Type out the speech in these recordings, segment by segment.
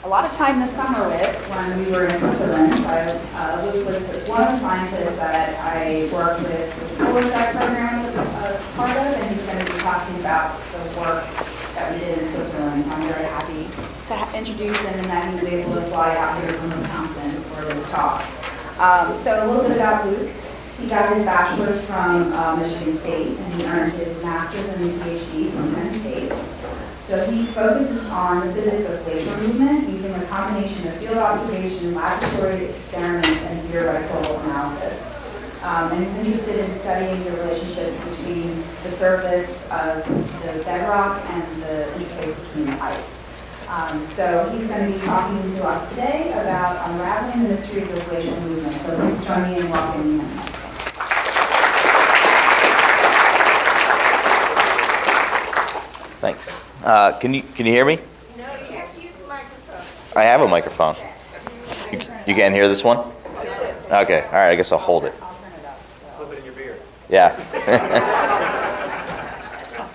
a lot of time this summer with when we were in Switzerland. So Luke was one of the scientists that I worked with the Whaleback program as a part of, and he's going to be talking about the work that we did in Switzerland. So I'm very happy to introduce him and that he was able to fly out here from Wisconsin for this talk. So a little bit about Luke. He got his bachelor's from Michigan State, and he earned his master's and his PhD from Penn State. So he focuses on the physics of glacier movement using a combination of field observation, laboratory experiments, and theoretical analysis. And he's interested in studying the relationships between the surface of the bedrock and the interface between the ice. So he's going to be talking to us today about unraveling the mysteries of glacial movement. So please join me in welcoming him. Thanks. Can you hear me? No, you have to use the microphone. I have a microphone. You can't hear this one? Okay. All right. I guess I'll hold it. Flip it in your beard. Yeah.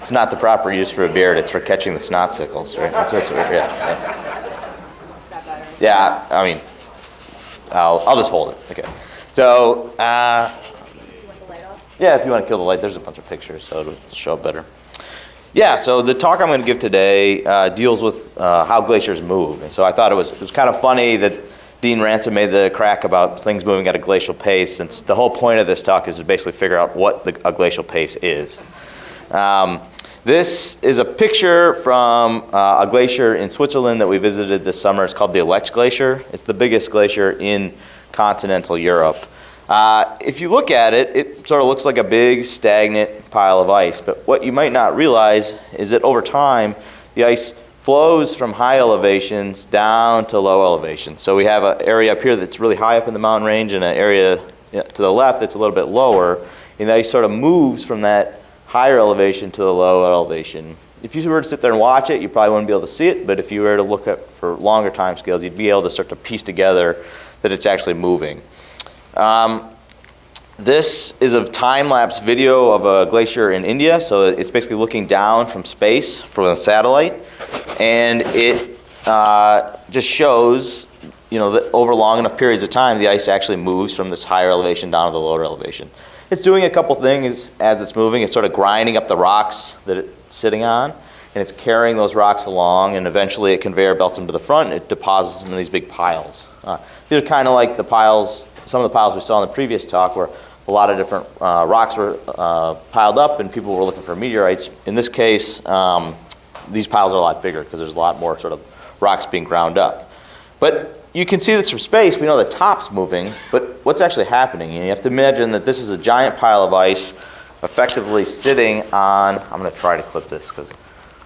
It's not the proper use for a beard. It's for catching the snot sickles, right? That's what's, yeah. Yeah. I mean, I'll just hold it. Okay. So, yeah, if you want to kill the light, there's a bunch of pictures, so it'll show up better. Yeah, so the talk I'm going to give today deals with how glaciers move. And so I thought it was kind of funny that Dean Ransom made the crack about things moving at a glacial pace, since the whole point of this talk is to basically figure out what a glacial pace is. This is a picture from a glacier in Switzerland that we visited this summer. It's called the Lange Glacier. It's the biggest glacier in continental Europe. If you look at it, it sort of looks like a big stagnant pile of ice, but what you might not realize is that over time the ice flows from high elevations down to low elevations. So we have an area up here that's really high up in the mountain range and an area to the left that's a little bit lower, and the ice sort of moves from that higher elevation to the low elevation. If you were to sit there and watch it, you probably wouldn't be able to see it, but if you were to look at for longer time scales, you'd be able to start to piece together that it's actually moving. This is a time-lapse video of a glacier in India, so it's basically looking down from space from a satellite, and it just shows, that over long enough periods of time, the ice actually moves from this higher elevation down to the lower elevation. It's doing a couple things as it's moving. It's sort of grinding up the rocks that it's sitting on, and it's carrying those rocks along, and eventually it conveyor belts them to the front, and it deposits them in these big piles. These are kind of like the piles, some of the piles we saw in the previous talk, where a lot of different rocks were piled up and people were looking for meteorites. In this case, these piles are a lot bigger because there's a lot more sort of rocks being ground up. But you can see this from space. We know the top's moving, but what's actually happening? You have to imagine that this is a giant pile of ice effectively sitting on, I'm going to try to clip this because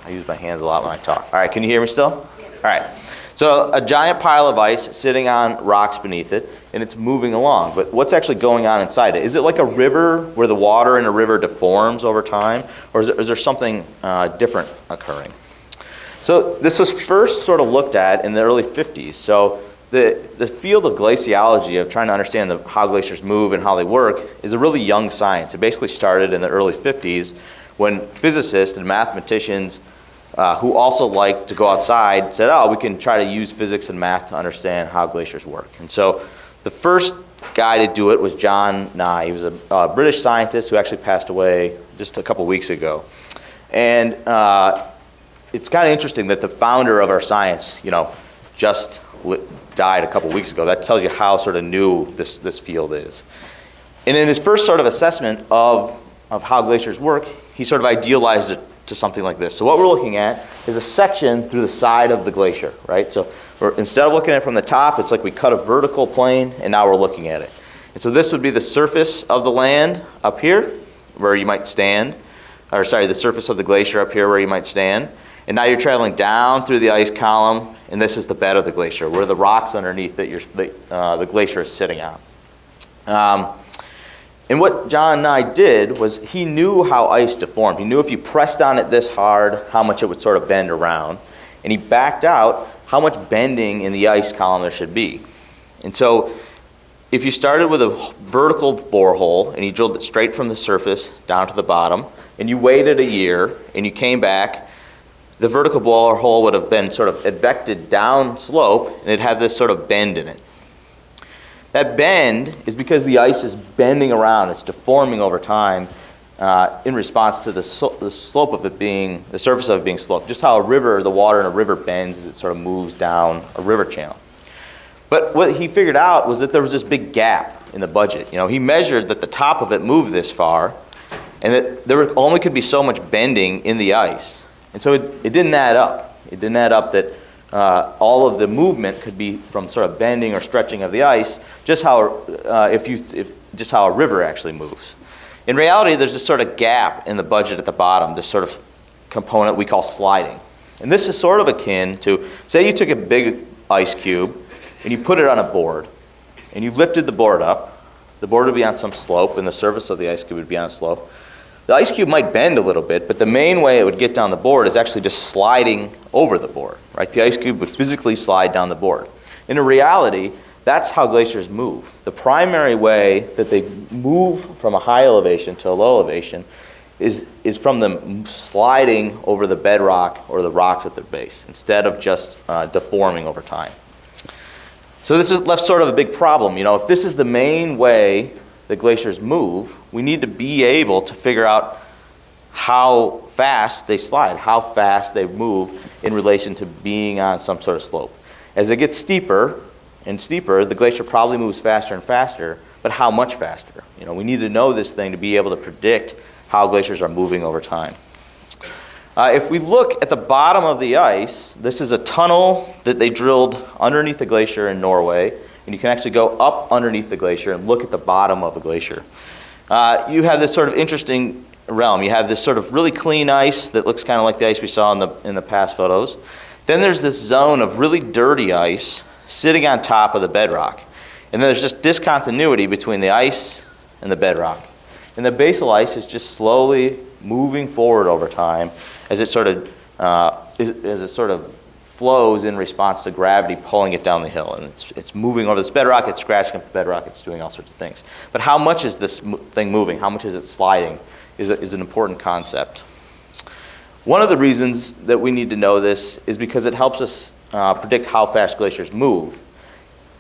I use my hands a lot when I talk. All right, can you hear me still? Yes. All right. So a giant pile of ice sitting on rocks beneath it, and it's moving along. But what's actually going on inside it? Is it like a river where the water in a river deforms over time? Or is there something different occurring? So this was first sort of looked at in the early 50s. So the field of glaciology, of trying to understand how glaciers move and how they work, is a really young science. It basically started in the early 50s when physicists and mathematicians who also like to go outside, said, we can try to use physics and math to understand how glaciers work. And so the first guy to do it was John Nye. He was a British scientist who actually passed away just a couple weeks ago. And it's kind of interesting that the founder of our science, just died a couple weeks ago. That tells you how sort of new this field is. And in his first sort of assessment of how glaciers work, he sort of idealized it to something like this. So what we're looking at is a section through the side of the glacier, right? So instead of looking at it from the top, it's like we cut a vertical plane and now we're looking at it. And so this would be the surface of the land up here where you might stand, the surface of the glacier up here where you might stand. And now you're traveling down through the ice column, and this is the bed of the glacier, where the rocks underneath that the glacier is sitting on. And what John Nye did was he knew how ice deformed. He knew if you pressed on it this hard, how much it would sort of bend around. And he backed out how much bending in the ice column there should be. And so if you started with a vertical borehole and you drilled it straight from the surface down to the bottom, and you waited a year and you came back, the vertical borehole would have been sort of advected down slope, and it had this sort of bend in it. That bend is because the ice is bending around, it's deforming over time in response to the slope of it being, the surface of it being sloped. Just how a river, the water in a river bends as it sort of moves down a river channel. But what he figured out was that there was this big gap in the budget. You know, he measured that the top of it moved this far, and that there only could be so much bending in the ice. And so it didn't add up. It didn't add up that all of the movement could be from sort of bending or stretching of the ice, just how just how a river actually moves. In reality, there's this sort of gap in the budget at the bottom, this sort of component we call sliding. And this is sort of akin to, say you took a big ice cube and you put it on a board, and you lifted the board up. The board would be on some slope, and the surface of the ice cube would be on a slope. The ice cube might bend a little bit, but the main way it would get down the board is actually just sliding over the board, right? The ice cube would physically slide down the board. In reality, that's how glaciers move. The primary way that they move from a high elevation to a low elevation is from them sliding over the bedrock or the rocks at their base, instead of just deforming over time. So this is left sort of a big problem. You know, if this is the main way that glaciers move, we need to be able to figure out how fast they slide, how fast they move in relation to being on some sort of slope. As it gets steeper and steeper, the glacier probably moves faster and faster, but how much faster? You know, we need to know this thing to be able to predict how glaciers are moving over time. If we look at the bottom of the ice, this is a tunnel that they drilled underneath the glacier in Norway, and you can actually go up underneath the glacier and look at the bottom of the glacier. You have this sort of interesting realm. You have this sort of really clean ice that looks kind of like the ice we saw in the past photos. Then there's this zone of really dirty ice sitting on top of the bedrock. And then there's just discontinuity between the ice and the bedrock. And the basal ice is just slowly moving forward over time as it sort of flows in response to gravity pulling it down the hill. And it's moving over this bedrock, it's scratching up the bedrock, it's doing all sorts of things. But how much is this thing moving? How much is it sliding is an important concept. One of the reasons that we need to know this is because it helps us predict how fast glaciers move.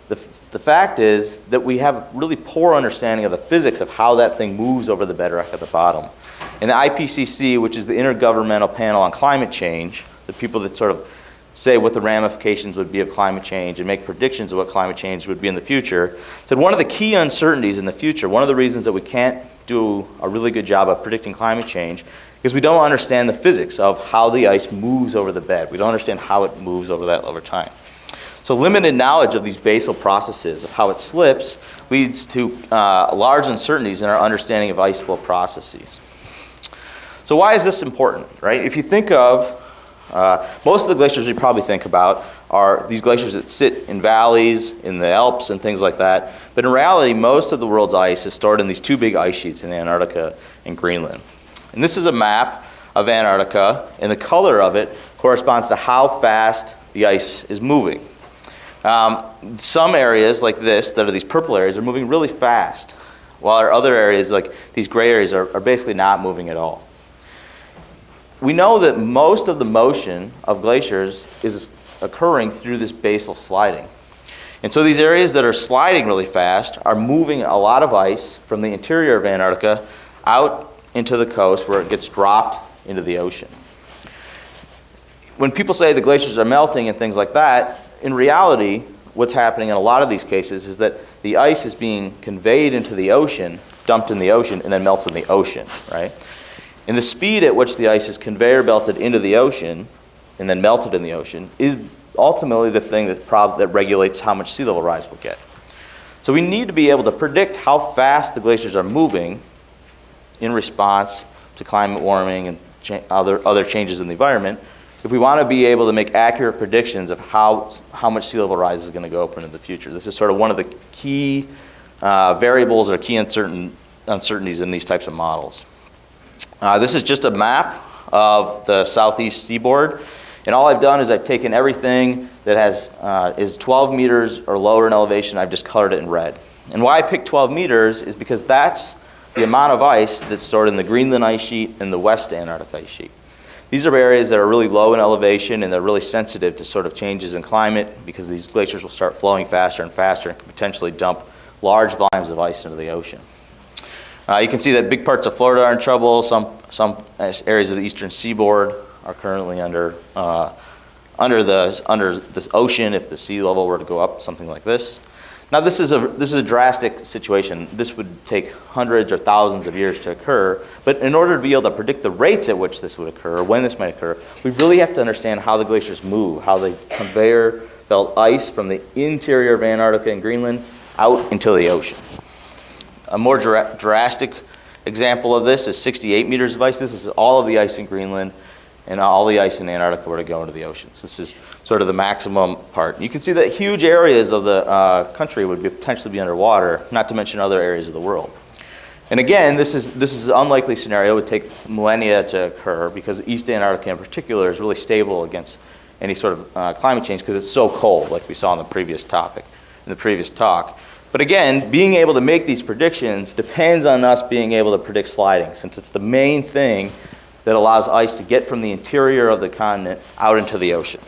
The fact is that we have a really poor understanding of the physics of how that thing moves over the bedrock at the bottom. And the IPCC, which is the Intergovernmental Panel on Climate Change, the people that sort of say what the ramifications would be of climate change and make predictions of what climate change would be in the future, said one of the key uncertainties in the future, one of the reasons that we can't do a really good job of predicting climate change, is we don't understand the physics of how the ice moves over the bed. We don't understand how it moves over time. So limited knowledge of these basal processes, of how it slips, leads to large uncertainties in our understanding of ice flow processes. So why is this important, right? If you think of, most of the glaciers we probably think about are these glaciers that sit in valleys, in the Alps and things like that. But in reality, most of the world's ice is stored in these two big ice sheets in Antarctica and Greenland. And this is a map of Antarctica, and the color of it corresponds to how fast the ice is moving. Some areas like this, that are these purple areas, are moving really fast, while our other areas, like these gray areas, are basically not moving at all. We know that most of the motion of glaciers is occurring through this basal sliding. And so these areas that are sliding really fast are moving a lot of ice from the interior of Antarctica out into the coast where it gets dropped into the ocean. When people say the glaciers are melting and things like that, in reality, what's happening in a lot of these cases is that the ice is being conveyed into the ocean, dumped in the ocean, and then melts in the ocean, right? And the speed at which the ice is conveyor belted into the ocean and then melted in the ocean is ultimately the thing that regulates how much sea level rise we'll get. So we need to be able to predict how fast the glaciers are moving in response to climate warming and other changes in the environment if we want to be able to make accurate predictions of how much sea level rise is going to go up into the future. This is sort of one of the key variables or key uncertainties in these types of models. This is just a map of the southeast seaboard, and all I've done is I've taken everything that is 12 meters or lower in elevation. I've just colored it in red. And why I picked 12 meters is because that's the amount of ice that's stored in the Greenland ice sheet and the West Antarctic ice sheet. These are areas that are really low in elevation and they're really sensitive to sort of changes in climate because these glaciers will start flowing faster and faster and can potentially dump large volumes of ice into the ocean. You can see that big parts of Florida are in trouble. Some areas of the eastern seaboard are currently under this ocean if the sea level were to go up, something like this. Now this is a drastic situation. This would take hundreds or thousands of years to occur, but in order to be able to predict the rates at which this would occur, or when this might occur, we really have to understand how the glaciers move, how they conveyor belt ice from the interior of Antarctica and Greenland out into the ocean. A more drastic example of this is 68 meters of ice. This is all of the ice in Greenland and all the ice in Antarctica were to go into the oceans. This is sort of the maximum part. You can see that huge areas of the country would potentially be underwater, not to mention other areas of the world. And again, this is an unlikely scenario. It would take millennia to occur because East Antarctica in particular is really stable against any sort of climate change because it's so cold, like we saw in the previous talk. But again, being able to make these predictions depends on us being able to predict sliding, since it's the main thing that allows ice to get from the interior of the continent out into the ocean.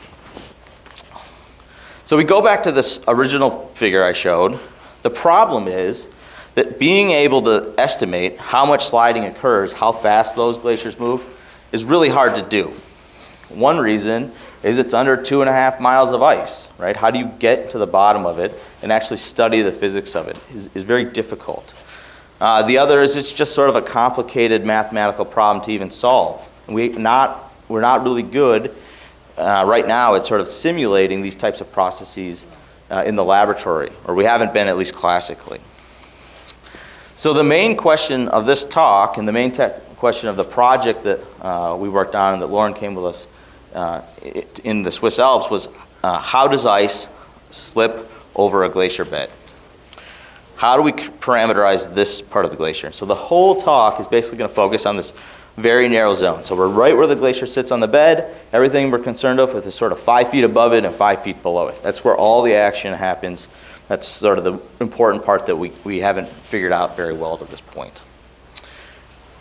So we go back to this original figure I showed. The problem is that being able to estimate how much sliding occurs, how fast those glaciers move, is really hard to do. One reason is it's under 2.5 miles of ice, right? How do you get to the bottom of it and actually study the physics of it is very difficult. The other is it's just sort of a complicated mathematical problem to even solve. We're not really good right now at sort of simulating these types of processes in the laboratory, or we haven't been at least classically. So the main question of this talk and the main question of the project that we worked on and that Lauren came with us in the Swiss Alps was how does ice slip over a glacier bed? How do we parameterize this part of the glacier? So the whole talk is basically going to focus on this very narrow zone. So we're right where the glacier sits on the bed. Everything we're concerned with is sort of 5 feet above it and 5 feet below it. That's where all the action happens. That's sort of the important part that we haven't figured out very well to this point.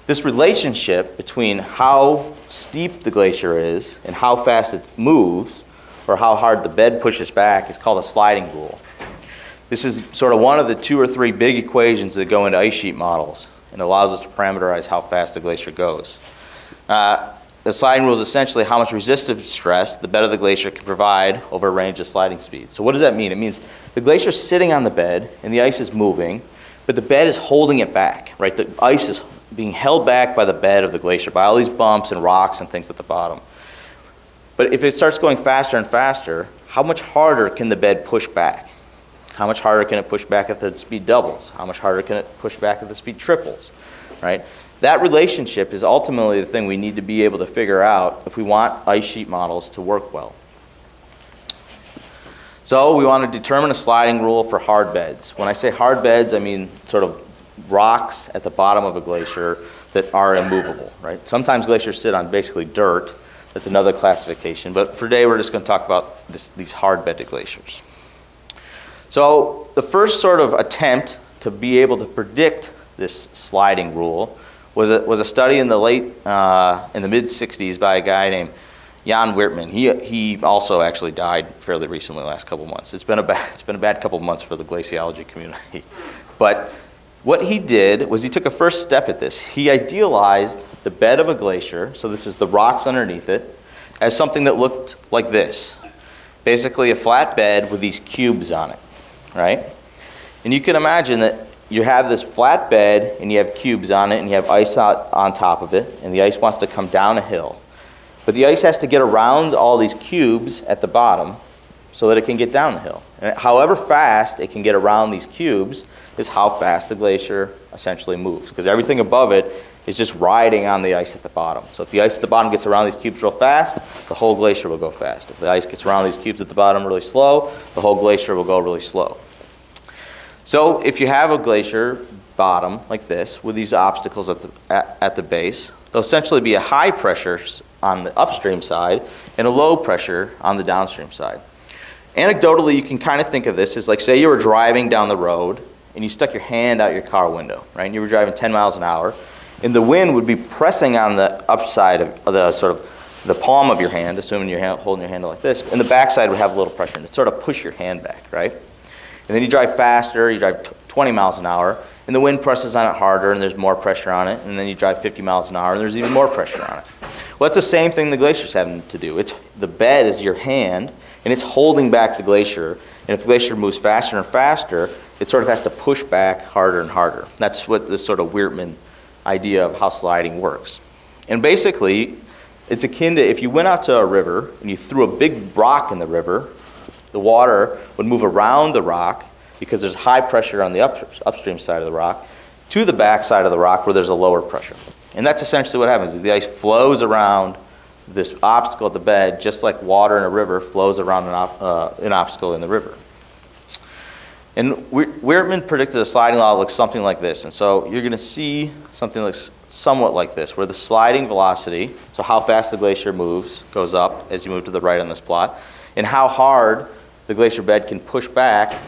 This relationship between how steep the glacier is and how fast it moves, or how hard the bed pushes back, is called a sliding rule. This is sort of one of the 2 or 3 big equations that go into ice sheet models and allows us to parameterize how fast the glacier goes. The sliding rule is essentially how much resistive stress the bed of the glacier can provide over a range of sliding speeds. So what does that mean? It means the glacier is sitting on the bed and the ice is moving, but the bed is holding it back, right? The ice is being held back by the bed of the glacier, by all these bumps and rocks and things at the bottom. But if it starts going faster and faster, how much harder can the bed push back? How much harder can it push back if the speed doubles? How much harder can it push back if the speed triples, right? That relationship is ultimately the thing we need to be able to figure out if we want ice sheet models to work well. So we want to determine a sliding rule for hard beds. When I say hard beds, I mean sort of rocks at the bottom of a glacier that are immovable, right? Sometimes glaciers sit on basically dirt. That's another classification. But for today, we're just going to talk about these hard-bedded glaciers. So the first sort of attempt to be able to predict this sliding rule was a study in the mid-60s by a guy named Jan Whitman. He also actually died fairly recently, the last couple months. It's been a bad couple months for the glaciology community. But what he did was he took a first step at this. He idealized the bed of a glacier, so this is the rocks underneath it, as something that looked like this. Basically a flat bed with these cubes on it, right? And you can imagine that you have this flat bed and you have cubes on it and you have ice out on top of it, and the ice wants to come down a hill. But the ice has to get around all these cubes at the bottom so that it can get down the hill. And however fast it can get around these cubes is how fast the glacier essentially moves, because everything above it is just riding on the ice at the bottom. So if the ice at the bottom gets around these cubes real fast, the whole glacier will go fast. If the ice gets around these cubes at the bottom really slow, the whole glacier will go really slow. So if you have a glacier bottom like this with these obstacles at the base, there'll essentially be a high pressure on the upstream side and a low pressure on the downstream side. Anecdotally, you can kind of think of this as like, say you were driving down the road and you stuck your hand out your car window, right? And you were driving 10 miles an hour, and the wind would be pressing on the upside of the sort of the palm of your hand, assuming you're holding your hand like this, and the backside would have a little pressure, and it sort of push your hand back, right? And then you drive faster, you drive 20 miles an hour, and the wind presses on it harder, and there's more pressure on it, and then you drive 50 miles an hour, and there's even more pressure on it. Well, that's the same thing the glacier's having to do. The bed is your hand, and it's holding back the glacier, and if the glacier moves faster and faster, it sort of has to push back harder and harder. That's what this sort of Whitman idea of how sliding works. And basically, it's akin to if you went out to a river and you threw a big rock in the river, the water would move around the rock because there's high pressure on the upstream side of the rock to the back side of the rock where there's a lower pressure. And that's essentially what happens, is the ice flows around this obstacle at the bed just like water in a river flows around an obstacle in the river. And Whitman predicted a sliding law that looks something like this. And so you're going to see something that looks somewhat like this, where the sliding velocity, so how fast the glacier moves, goes up as you move to the right on this plot, and how hard the glacier bed can push back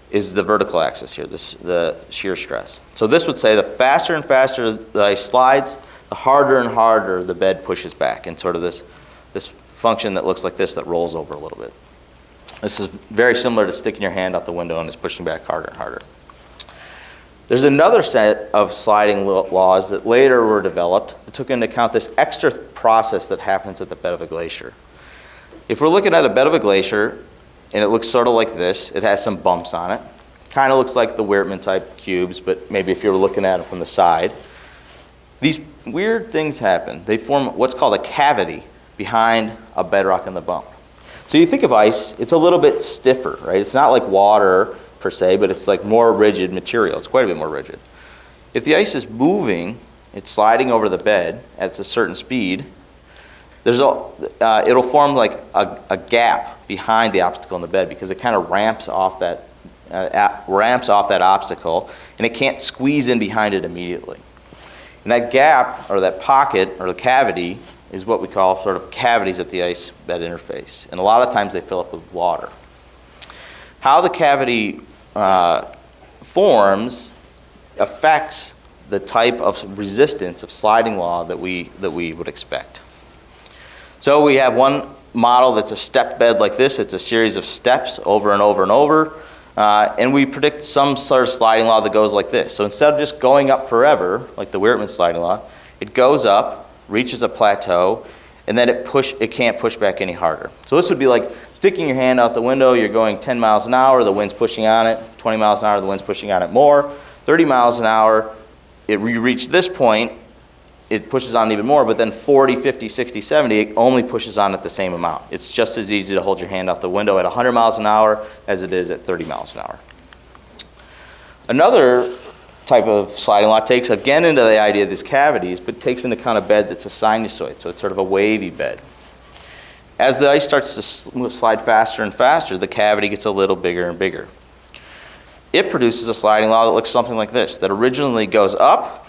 is the vertical axis here, the shear stress. So this would say the faster and faster the ice slides, the harder and harder the bed pushes back, and sort of this function that looks like this that rolls over a little bit. This is very similar to sticking your hand out the window and it's pushing back harder and harder. There's another set of sliding laws that later were developed that took into account this extra process that happens at the bed of a glacier. If we're looking at a bed of a glacier and it looks sort of like this, it has some bumps on it. Kind of looks like the Whitman type cubes, but maybe if you were looking at it from the side. These weird things happen. They form what's called a cavity behind a bedrock in the bump. So you think of ice, it's a little bit stiffer, right? It's not like water per se, but it's like more rigid material. It's quite a bit more rigid. If the ice is moving, it's sliding over the bed at a certain speed, it'll form like a gap behind the obstacle in the bed because it kind of ramps off that obstacle, and it can't squeeze in behind it immediately. And that gap, or that pocket, or the cavity, is what we call sort of cavities at the ice bed interface. And a lot of times they fill up with water. How the cavity forms affects the type of resistance of sliding law that we would expect. So we have one model that's a step bed like this. It's a series of steps over and over and over. And we predict some sort of sliding law that goes like this. So instead of just going up forever, like the Whitman sliding law, it goes up, reaches a plateau, and then it can't push back any harder. So this would be like sticking your hand out the window, you're going 10 miles an hour, the wind's pushing on it, 20 miles an hour, the wind's pushing on it more, 30 miles an hour, you reach this point, it pushes on even more, but then 40, 50, 60, 70, it only pushes on at the same amount. It's just as easy to hold your hand out the window at 100 miles an hour as it is at 30 miles an hour. Another type of sliding law takes again into the idea of these cavities, but takes into account a bed that's a sinusoid, so it's sort of a wavy bed. As the ice starts to slide faster and faster, the cavity gets a little bigger and bigger. It produces a sliding law that looks something like this, that originally goes up,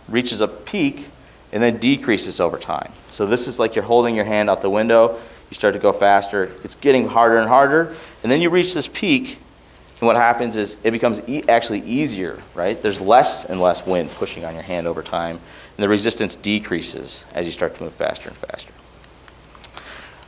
reaches a peak, and then decreases over time. So this is like you're holding your hand out the window, you start to go faster, it's getting harder and harder, and then you reach this peak, and what happens is it becomes actually easier, right? There's less and less wind pushing on your hand over time, and the resistance decreases as you start to move faster and faster.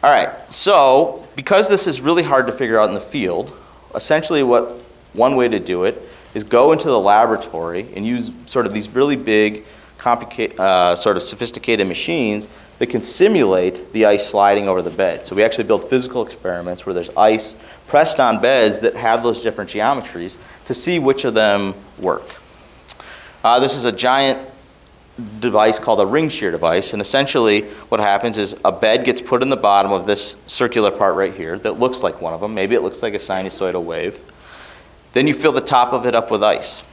All right, so because this is really hard to figure out in the field, essentially one way to do it is go into the laboratory and use sort of these really big, complicated, sort of sophisticated machines that can simulate the ice sliding over the bed. So we actually build physical experiments where there's ice pressed on beds that have those different geometries to see which of them work. This is a giant device called a ring shear device, and essentially what happens is a bed gets put in the bottom of this circular part right here that looks like one of them. Maybe it looks like a sinusoidal wave. Then you fill the top of it up with ice.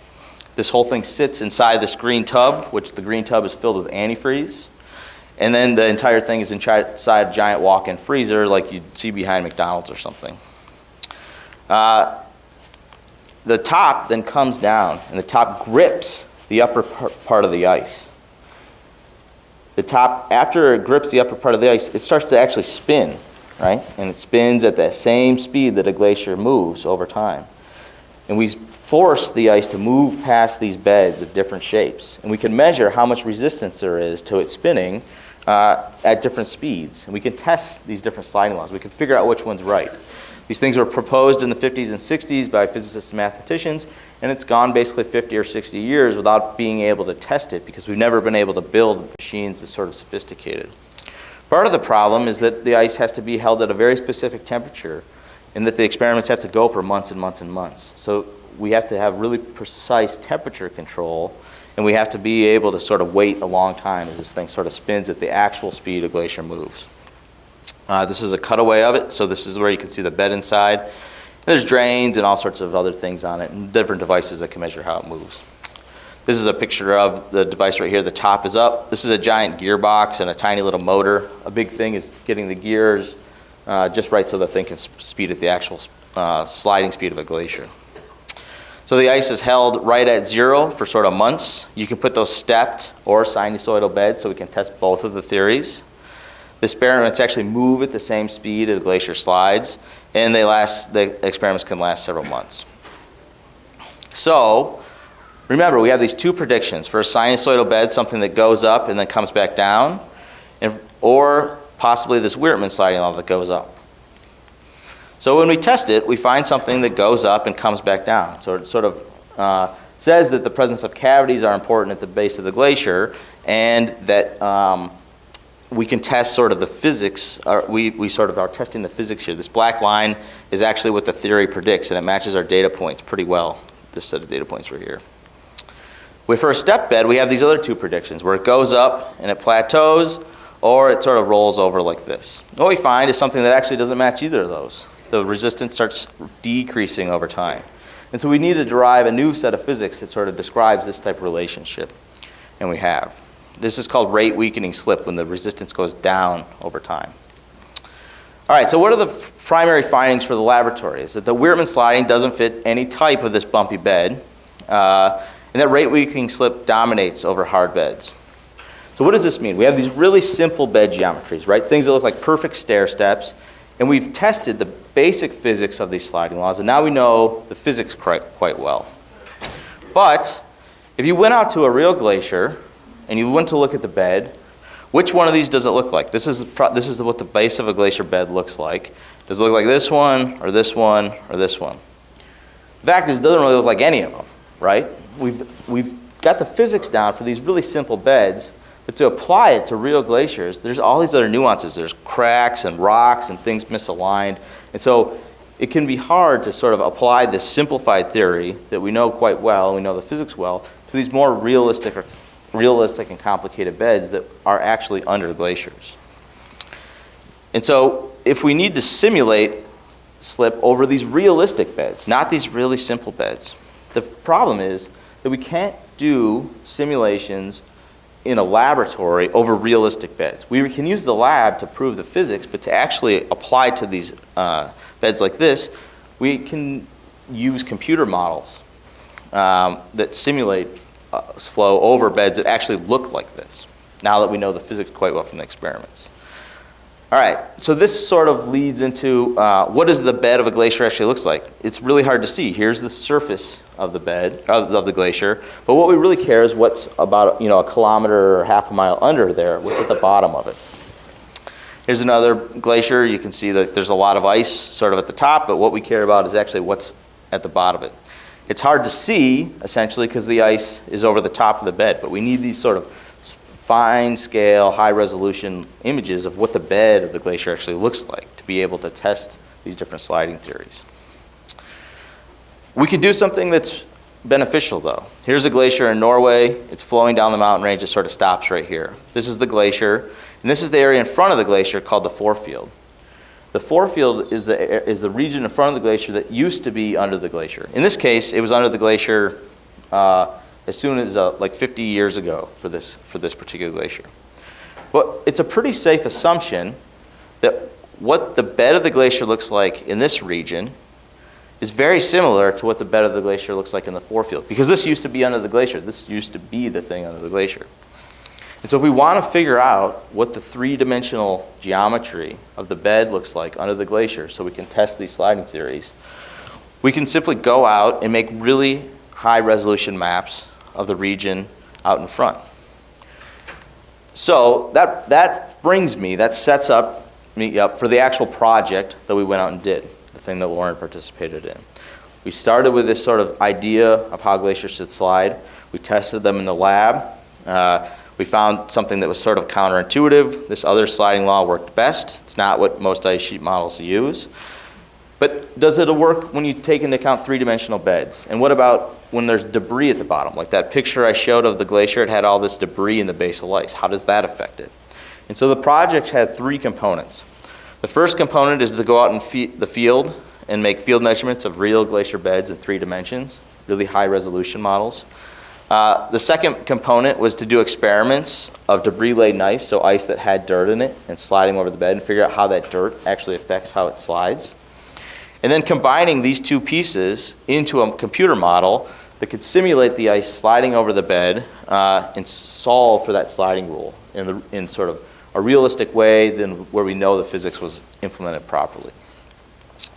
This whole thing sits inside this green tub, which the green tub is filled with antifreeze. And then the entire thing is inside a giant walk-in freezer like you'd see behind McDonald's or something. The top then comes down, and the top grips the upper part of the ice. The top, after it grips the upper part of the ice, it starts to actually spin, right? And it spins at that same speed that a glacier moves over time. And we force the ice to move past these beds of different shapes. And we can measure how much resistance there is to it spinning at different speeds. And we can test these different sliding laws. We can figure out which one's right. These things were proposed in the 50s and 60s by physicists and mathematicians, and it's gone basically 50 or 60 years without being able to test it because we've never been able to build machines that's sort of sophisticated. Part of the problem is that the ice has to be held at a very specific temperature and that the experiments have to go for months and months and months. So we have to have really precise temperature control, and we have to be able to sort of wait a long time as this thing sort of spins at the actual speed a glacier moves. This is a cutaway of it, so this is where you can see the bed inside. There's drains and all sorts of other things on it, and different devices that can measure how it moves. This is a picture of the device right here. The top is up. This is a giant gearbox and a tiny little motor. A big thing is getting the gears just right so the thing can speed at the actual sliding speed of a glacier. So the ice is held right at 0 for sort of months. You can put those stepped or sinusoidal beds so we can test both of the theories. The experiments actually move at the same speed as the glacier slides, and the experiments can last several months. So remember, we have these two predictions. For a sinusoidal bed, something that goes up and then comes back down, or possibly this Whitman sliding law that goes up. So when we test it, we find something that goes up and comes back down. So it sort of says that the presence of cavities are important at the base of the glacier, and that we can test sort of the physics. We sort of are testing the physics here. This black line is actually what the theory predicts, and it matches our data points pretty well, this set of data points right here. For a step bed, we have these other two predictions, where it goes up and it plateaus, or it sort of rolls over like this. What we find is something that actually doesn't match either of those. The resistance starts decreasing over time. And so we need to derive a new set of physics that sort of describes this type of relationship, and we have. This is called rate weakening slip, when the resistance goes down over time. All right, so what are the primary findings for the laboratory? Is that the Whitman sliding doesn't fit any type of this bumpy bed, and that rate weakening slip dominates over hard beds. So what does this mean? We have these really simple bed geometries, right? Things that look like perfect stair steps, and we've tested the basic physics of these sliding laws, and now we know the physics quite well. But if you went out to a real glacier and you went to look at the bed, which one of these does it look like? This is what the base of a glacier bed looks like. Does it look like this one, or this one, or this one? The fact is, it doesn't really look like any of them, right? We've got the physics down for these really simple beds, but to apply it to real glaciers, there's all these other nuances. There's cracks and rocks and things misaligned. And so it can be hard to sort of apply this simplified theory that we know quite well, and we know the physics well, to these more realistic and complicated beds that are actually under glaciers. And so if we need to simulate slip over these realistic beds, not these really simple beds, the problem is that we can't do simulations in a laboratory over realistic beds. We can use the lab to prove the physics, but to actually apply to these beds like this, we can use computer models that simulate flow over beds that actually look like this, now that we know the physics quite well from the experiments. All right, so this sort of leads into what does the bed of a glacier actually looks like? It's really hard to see. Here's the surface of the bed, of the glacier, but what we really care is what's about a kilometer or half a mile under there, what's at the bottom of it. Here's another glacier. You can see that there's a lot of ice sort of at the top, but what we care about is actually what's at the bottom of it. It's hard to see, essentially, because the ice is over the top of the bed, but we need these sort of fine scale, high resolution images of what the bed of the glacier actually looks like to be able to test these different sliding theories. We could do something that's beneficial, though. Here's a glacier in Norway. It's flowing down the mountain range. It sort of stops right here. This is the glacier, and this is the area in front of the glacier called the forefield. The forefield is the region in front of the glacier that used to be under the glacier. In this case, it was under the glacier as soon as like 50 years ago for this particular glacier. But it's a pretty safe assumption that what the bed of the glacier looks like in this region is very similar to what the bed of the glacier looks like in the forefield, because this used to be under the glacier. This used to be the thing under the glacier. And so if we want to figure out what the three-dimensional geometry of the bed looks like under the glacier so we can test these sliding theories, we can simply go out and make really high-resolution maps of the region out in front. So that sets me up for the actual project that we went out and did, the thing that Lauren participated in. We started with this sort of idea of how glaciers should slide. We tested them in the lab. We found something that was sort of counterintuitive. This other sliding law worked best. It's not what most ice sheet models use. But does it work when you take into account three-dimensional beds? And what about when there's debris at the bottom? Like that picture I showed of the glacier, it had all this debris in the basal ice. How does that affect it? And so the project had three components. The first component is to go out in the field and make field measurements of real glacier beds in 3 dimensions, really high-resolution models. The second component was to do experiments of debris-laden ice, so ice that had dirt in it, and sliding over the bed and figure out how that dirt actually affects how it slides. And then combining these two pieces into a computer model that could simulate the ice sliding over the bed and solve for that sliding rule in sort of a realistic way than where we know the physics was implemented properly.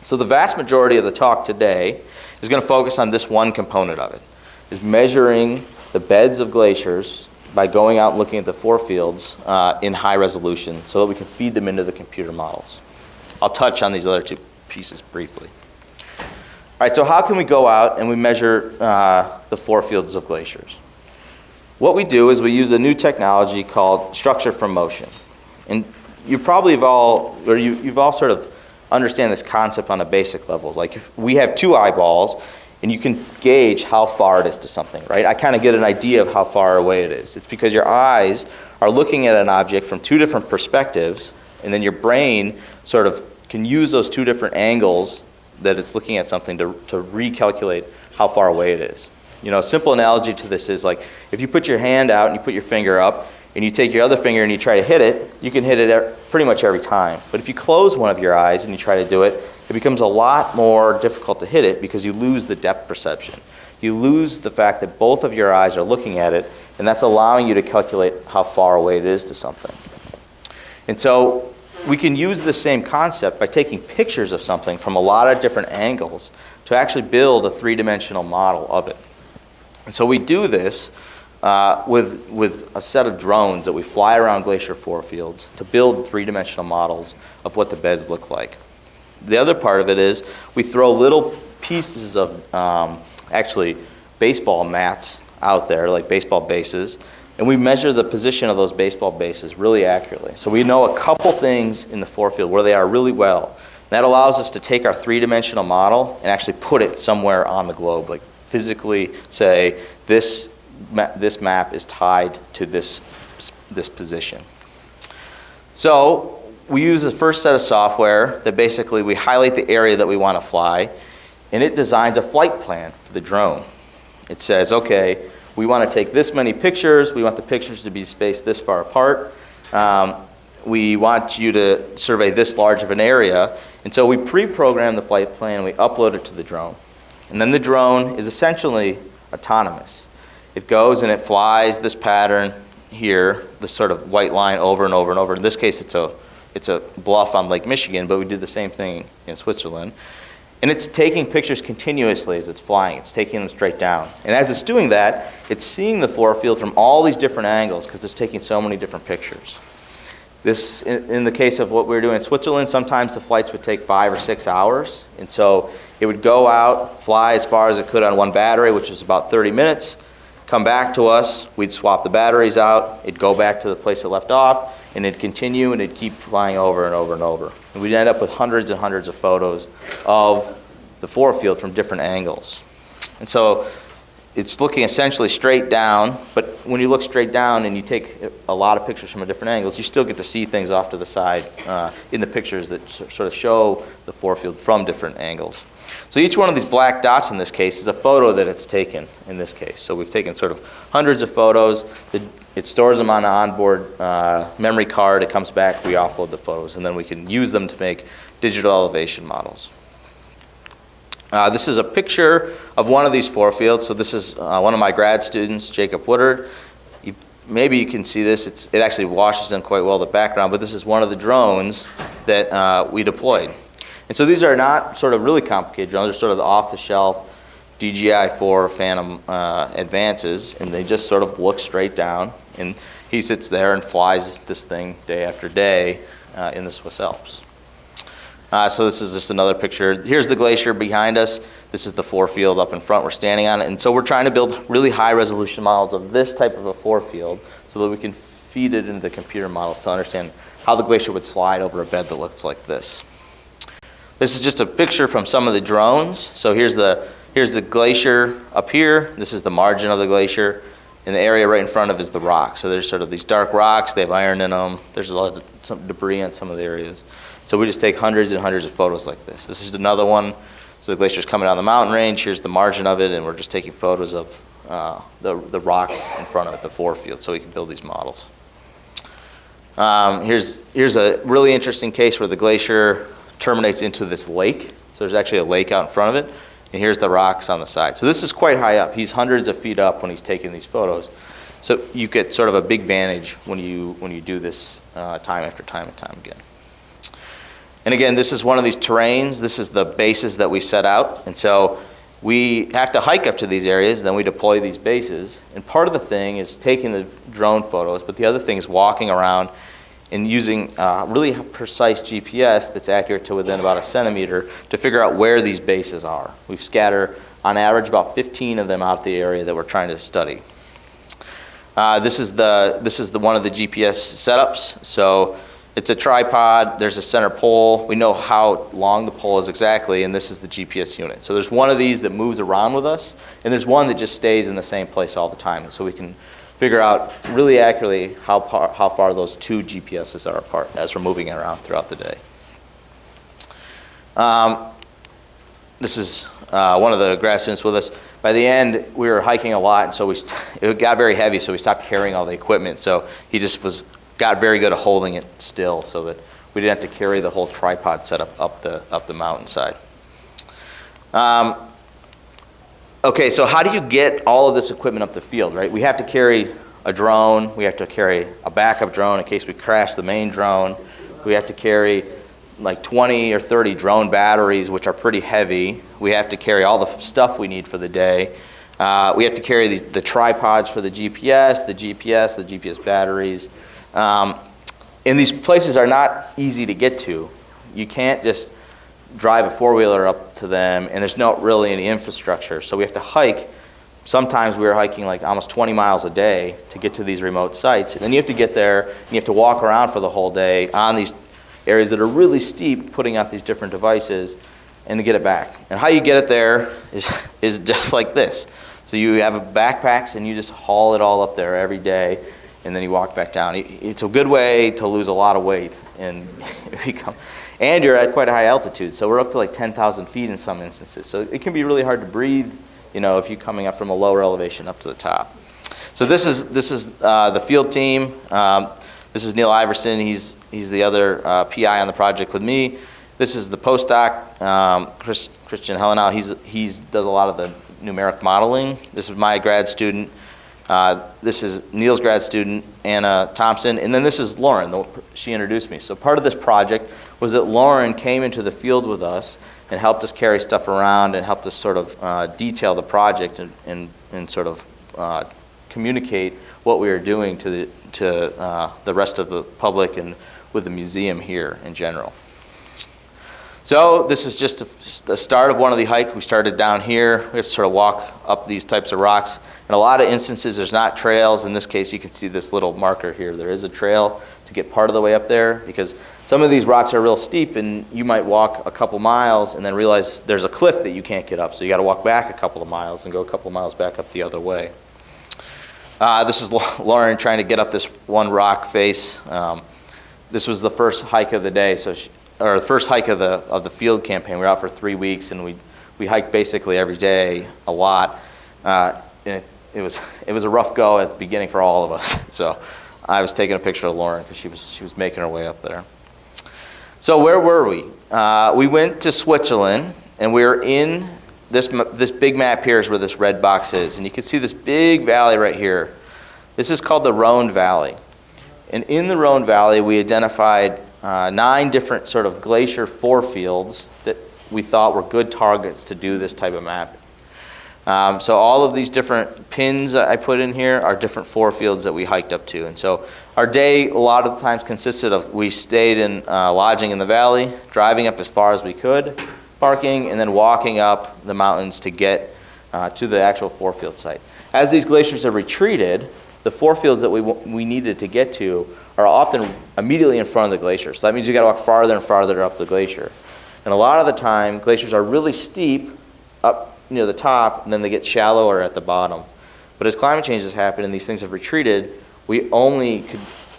So the vast majority of the talk today is going to focus on this one component of it, is measuring the beds of glaciers by going out and looking at the forefields in high resolution so that we can feed them into the computer models. I'll touch on these other two pieces briefly. All right, so how can we go out and we measure the forefields of glaciers? What we do is we use a new technology called structure from motion. And you probably have all, or you've all sort of understand this concept on a basic level. Like if we have two eyeballs and you can gauge how far it is to something, right? I kind of get an idea of how far away it is. It's because your eyes are looking at an object from two different perspectives, and then your brain sort of can use those two different angles that it's looking at something to recalculate how far away it is. You know, a simple analogy to this is like if you put your hand out and you put your finger up and you take your other finger and you try to hit it, you can hit it pretty much every time. But if you close one of your eyes and you try to do it, it becomes a lot more difficult to hit it because you lose the depth perception. You lose the fact that both of your eyes are looking at it, and that's allowing you to calculate how far away it is to something. And so we can use the same concept by taking pictures of something from a lot of different angles to actually build a three-dimensional model of it. And so we do this with a set of drones that we fly around glacier forefields to build three-dimensional models of what the beds look like. The other part of it is we throw little pieces of actually baseball mats out there, like baseball bases, and we measure the position of those baseball bases really accurately. So we know a couple things in the forefield where they are really well. That allows us to take our three-dimensional model and actually put it somewhere on the globe, like physically say this map is tied to this position. So we use the first set of software that basically we highlight the area that we want to fly, and it designs a flight plan for the drone. It says, okay, we want to take this many pictures. We want the pictures to be spaced this far apart. We want you to survey this large of an area. And so we pre-program the flight plan and we upload it to the drone. And then the drone is essentially autonomous. It goes and it flies this pattern here, this sort of white line over and over and over. In this case, it's a bluff on Lake Michigan, but we did the same thing in Switzerland. And it's taking pictures continuously as it's flying. It's taking them straight down. And as it's doing that, it's seeing the forefield from all these different angles because it's taking so many different pictures. This, in the case of what we were doing in Switzerland, sometimes the flights would take 5 or 6 hours. And so it would go out, fly as far as it could on one battery, which was about 30 minutes, come back to us, we'd swap the batteries out, it'd go back to the place it left off, and it'd continue and it'd keep flying over and over and over. And we'd end up with hundreds and hundreds of photos of the forefield from different angles. And so it's looking essentially straight down, but when you look straight down and you take a lot of pictures from different angles, you still get to see things off to the side in the pictures that sort of show the forefield from different angles. So each one of these black dots in this case is a photo that it's taken in this case. So we've taken sort of hundreds of photos. It stores them on an onboard memory card. It comes back, we offload the photos, and then we can use them to make digital elevation models. This is a picture of one of these forefields. So this is one of my grad students, Jacob Woodard. Maybe you can see this. It actually washes in quite well the background, but this is one of the drones that we deployed. And so these are not sort of really complicated drones. They're sort of the off-the-shelf DJI-4 Phantom advances, and they just sort of look straight down And he sits there and flies this thing day after day in the Swiss Alps. So this is just another picture. Here's the glacier behind us. This is the forefield up in front. We're standing on it. And so we're trying to build really high resolution models of this type of a forefield so that we can feed it into the computer models to understand how the glacier would slide over a bed that looks like this. This is just a picture from some of the drones. So here's the glacier up here. This is the margin of the glacier. And the area right in front of it is the rock. So there's sort of these dark rocks. They have iron in them. There's a lot of some debris on some of the areas. So we just take hundreds and hundreds of photos like this. This is another one. So the glacier's coming down the mountain range. Here's the margin of it, and we're just taking photos of the rocks in front of it, the forefield, so we can build these models. Here's a really interesting case where the glacier terminates into this lake. So there's actually a lake out in front of it, and here's the rocks on the side. So this is quite high up. He's hundreds of feet up when he's taking these photos. So you get sort of a big vantage when you do this time after time and time again. And again, this is one of these terrains. This is the bases that we set out. And so we have to hike up to these areas, then we deploy these bases. And part of the thing is taking the drone photos, but the other thing is walking around and using really precise GPS that's accurate to within about a centimeter to figure out where these bases are. We've scattered, on average, about 15 of them out the area that we're trying to study. This is one of the GPS setups. So it's a tripod, there's a center pole. We know how long the pole is exactly, and this is the GPS unit. So there's one of these that moves around with us, and there's one that just stays in the same place all the time. So we can figure out really accurately how far those two GPSs are apart as we're moving around throughout the day. This is one of the grad students with us. By the end, we were hiking a lot, and so it got very heavy, so we stopped carrying all the equipment. So he just got very good at holding it still so that we didn't have to carry the whole tripod setup up the mountainside. Okay, so how do you get all of this equipment up the field, right? We have to carry a drone. We have to carry a backup drone in case we crash the main drone. We have to carry like 20 or 30 drone batteries, which are pretty heavy. We have to carry all the stuff we need for the day. We have to carry the tripods for the GPS batteries. And these places are not easy to get to. You can't just drive a four-wheeler up to them, and there's not really any infrastructure. So we have to hike. Sometimes we were hiking like almost 20 miles a day to get to these remote sites. And then you have to get there, and you have to walk around for the whole day on these areas that are really steep, putting out these different devices, and to get it back. And how you get it there is just like this. So you have backpacks, and you just haul it all up there every day, and then you walk back down. It's a good way to lose a lot of weight and and you're at quite a high altitude. So we're up to like 10,000 feet in some instances. So it can be really hard to breathe, if you're coming up from a lower elevation up to the top. So this is the field team. This is Neil Iverson. He's the other PI on the project with me. This is the postdoc, Christian Helenow. He does a lot of the numeric modeling. This is my grad student. This is Neil's grad student, Anna Thompson, and then this is Lauren. She introduced me. So part of this project was that Lauren came into the field with us and helped us carry stuff around and helped us sort of detail the project and sort of communicate what we were doing to the rest of the public and with the museum here in general. So this is just the start of one of the hikes. We started down here. We have to sort of walk up these types of rocks. In a lot of instances, there's not trails. In this case, you can see this little marker here. There is a trail to get part of the way up there because some of these rocks are real steep, and you might walk a couple miles and then realize there's a cliff that you can't get up. So you got to walk back a couple of miles and go a couple of miles back up the other way. This is Lauren trying to get up this one rock face. This was the first hike of the day, or the first hike of the field campaign. We were out for 3 weeks, and we hiked basically every day, a lot. And it was a rough go at the beginning for all of us. So I was taking a picture of Lauren because she was making her way up there. So where were we? We went to Switzerland, and we were in this big map here is where this red box is, and you can see this big valley right here. This is called the Rhone Valley, and in the Rhone Valley we identified 9 different sort of glacier forefields that we thought were good targets to do this type of mapping. So all of these different pins that I put in here are different forefields that we hiked up to. And so our day a lot of the times consisted of, we stayed in lodging in the valley, driving up as far as we could, parking, and then walking up the mountains to get to the actual forefield site. As these glaciers have retreated, the forefields that we needed to get to are often immediately in front of the glacier. So that means you got to walk farther and farther up the glacier. And a lot of the time, glaciers are really steep up near the top, and then they get shallower at the bottom. But as climate change has happened and these things have retreated, we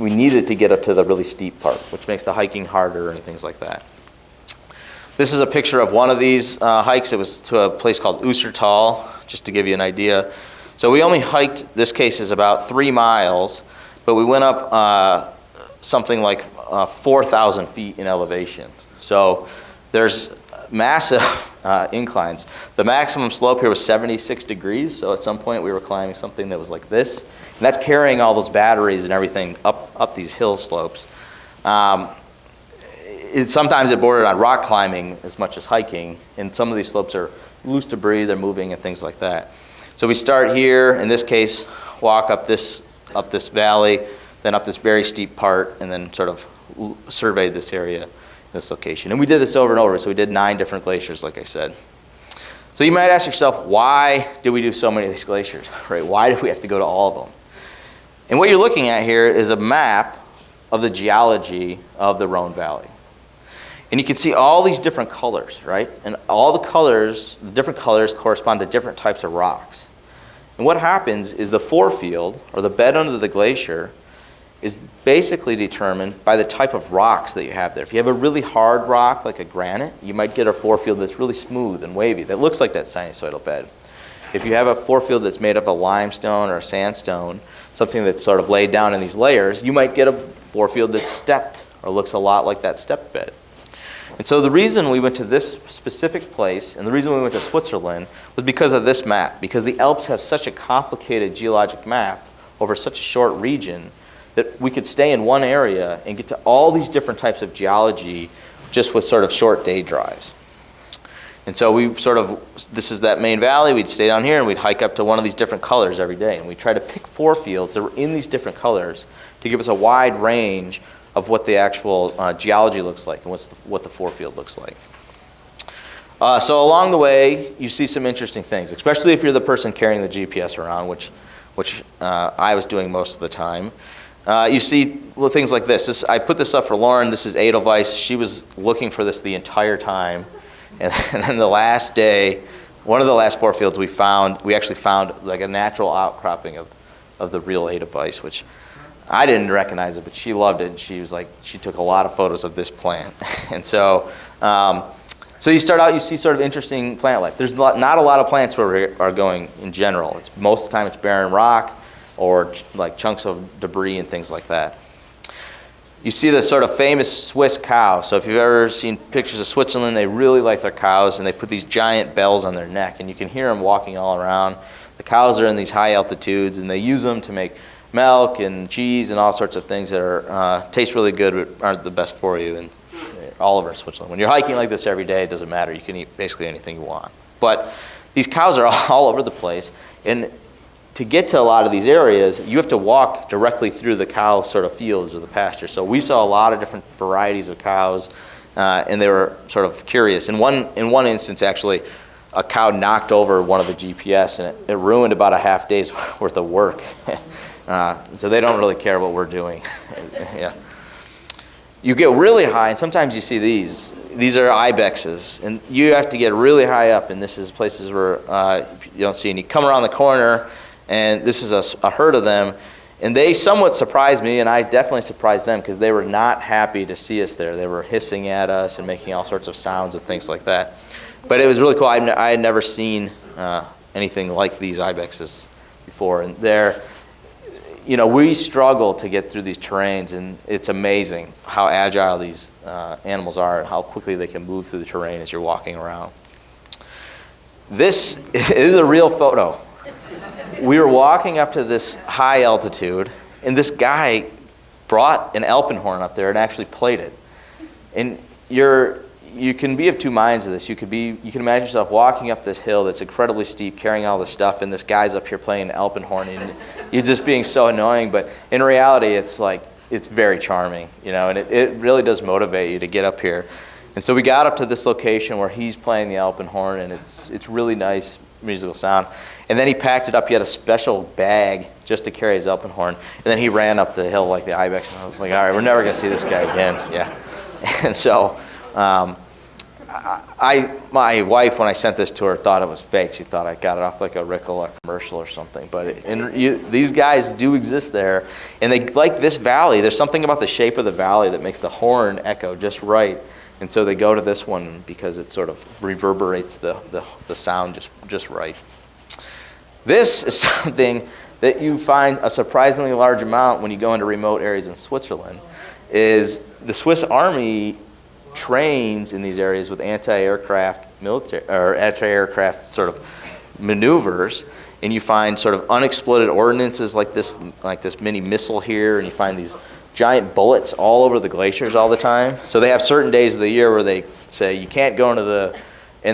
needed to get up to the really steep part, which makes the hiking harder and things like that. This is a picture of one of these hikes. It was to a place called Oyster Tall, just to give you an idea. So we only hiked, this case is about 3 miles, but we went up something like 4,000 feet in elevation. So there's massive inclines. The maximum slope here was 76 degrees, so at some point we were climbing something that was like this. And that's carrying all those batteries and everything up these hill slopes. Sometimes it bordered on rock climbing as much as hiking, and some of these slopes are loose debris, they're moving and things like that. So we start here, in this case, walk up this valley, then up this very steep part, and then sort of survey this area, this location. And we did this over and over, so we did 9 different glaciers, like I said. So you might ask yourself, why did we do so many of these glaciers, right? Why did we have to go to all of them? And what you're looking at here is a map of the geology of the Rhone Valley. And you can see all these different colors, right? And all the colors, the different colors correspond to different types of rocks. And what happens is the forefield, or the bed under the glacier, is basically determined by the type of rocks that you have there. If you have a really hard rock, like a granite, you might get a forefield that's really smooth and wavy, that looks like that sinusoidal bed. If you have a forefield that's made of a limestone or a sandstone, something that's sort of laid down in these layers, you might get a forefield that's stepped, or looks a lot like that stepped bed. And so the reason we went to this specific place, and the reason we went to Switzerland, was because of this map. Because the Alps have such a complicated geologic map over such a short region that we could stay in one area and get to all these different types of geology just with sort of short day drives. And so this is that main valley, we'd stay down here and we'd hike up to one of these different colors every day. And we try to pick forefields that were in these different colors to give us a wide range of what the actual geology looks like and what the forefield looks like. So along the way, you see some interesting things, especially if you're the person carrying the GPS around, which I was doing most of the time. You see things like this. I put this up for Lauren. This is Edelweiss. She was looking for this the entire time. And then the last day, one of the last forefields we actually found like a natural outcropping of the real Edelweiss, which I didn't recognize it, but she loved it. And she took a lot of photos of this plant. And so you start out, you see sort of interesting plant life. There's not a lot of plants where we are going in general. Most of the time it's barren rock or like chunks of debris and things like that. You see the sort of famous Swiss cow. So if you've ever seen pictures of Switzerland, they really like their cows, and they put these giant bells on their neck, and you can hear them walking all around. The cows are in these high altitudes, and they use them to make milk and cheese and all sorts of things that taste really good but aren't the best for you. And all over Switzerland. When you're hiking like this every day, it doesn't matter. You can eat basically anything you want. But these cows are all over the place, and to get to a lot of these areas, you have to walk directly through the cow sort of fields or the pasture. So we saw a lot of different varieties of cows, and they were sort of curious. In one instance, actually, a cow knocked over one of the GPS, and it ruined about a half day's worth of work. So they don't really care what we're doing. Yeah. You get really high, and sometimes you see these. These are Ibexes, and you have to get really high up, and this is places where you don't see any. You come around the corner, and this is a herd of them, and they somewhat surprised me, and I definitely surprised them because they were not happy to see us there. They were hissing at us and making all sorts of sounds and things like that. But it was really cool. I had never seen anything like these Ibexes before, and we struggle to get through these terrains, and it's amazing how agile these animals are and how quickly they can move through the terrain as you're walking around. This is a real photo. We were walking up to this high altitude, and this guy brought an Elfin Horn up there and actually played it. And you can be of two minds of this. You can imagine yourself walking up this hill that's incredibly steep, carrying all this stuff, and this guy's up here playing the Elfin Horn, and you're just being so annoying. But in reality, it's very charming, and it really does motivate you to get up here. And so we got up to this location where he's playing the Elfin Horn, and it's really nice musical sound. And then he packed it up. He had a special bag just to carry his Elfin Horn, and then he ran up the hill like the Ibex, and I was like, all right, we're never going to see this guy again. Yeah. And so my wife, when I sent this to her, thought it was fake. She thought I got it off like a Ricola commercial or something. But these guys do exist there, and they like this valley. There's something about the shape of the valley that makes the horn echo just right. And so they go to this one because it sort of reverberates the sound just right. This is something that you find a surprisingly large amount when you go into remote areas in Switzerland, is the Swiss Army trains in these areas with anti-aircraft sort of maneuvers, and you find sort of unexploded ordnances like this mini missile here, and you find these giant bullets all over the glaciers all the time. So they have certain days of the year where they say you can't go in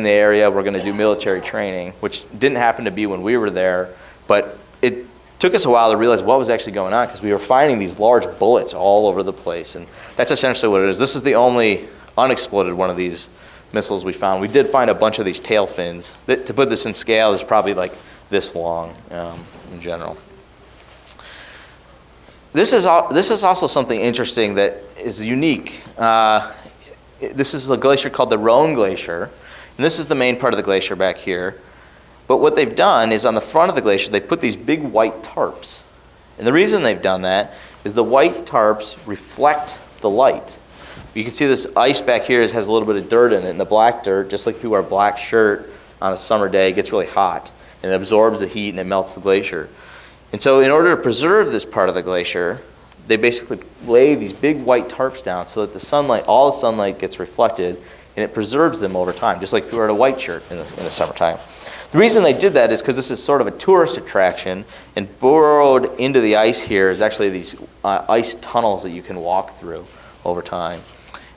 the area, we're going to do military training, which didn't happen to be when we were there, but it took us a while to realize what was actually going on, because we were finding these large bullets all over the place, and that's essentially what it is. This is the only unexploded one of these missiles we found. We did find a bunch of these tail fins. To put this in scale, is probably like this long in general. This is also something interesting that is unique. This is a glacier called the Rhone Glacier, and this is the main part of the glacier back here. But what they've done is on the front of the glacier, they put these big white tarps. And the reason they've done that is the white tarps reflect the light. You can see this ice back here has a little bit of dirt in it, and the black dirt, just like if you wear a black shirt on a summer day, it gets really hot, and it absorbs the heat and it melts the glacier. And so in order to preserve this part of the glacier, they basically lay these big white tarps down so that all the sunlight gets reflected, and it preserves them over time, just like if you wear a white shirt in the summertime. The reason they did that is because this is sort of a tourist attraction, and burrowed into the ice here is actually these ice tunnels that you can walk through over time.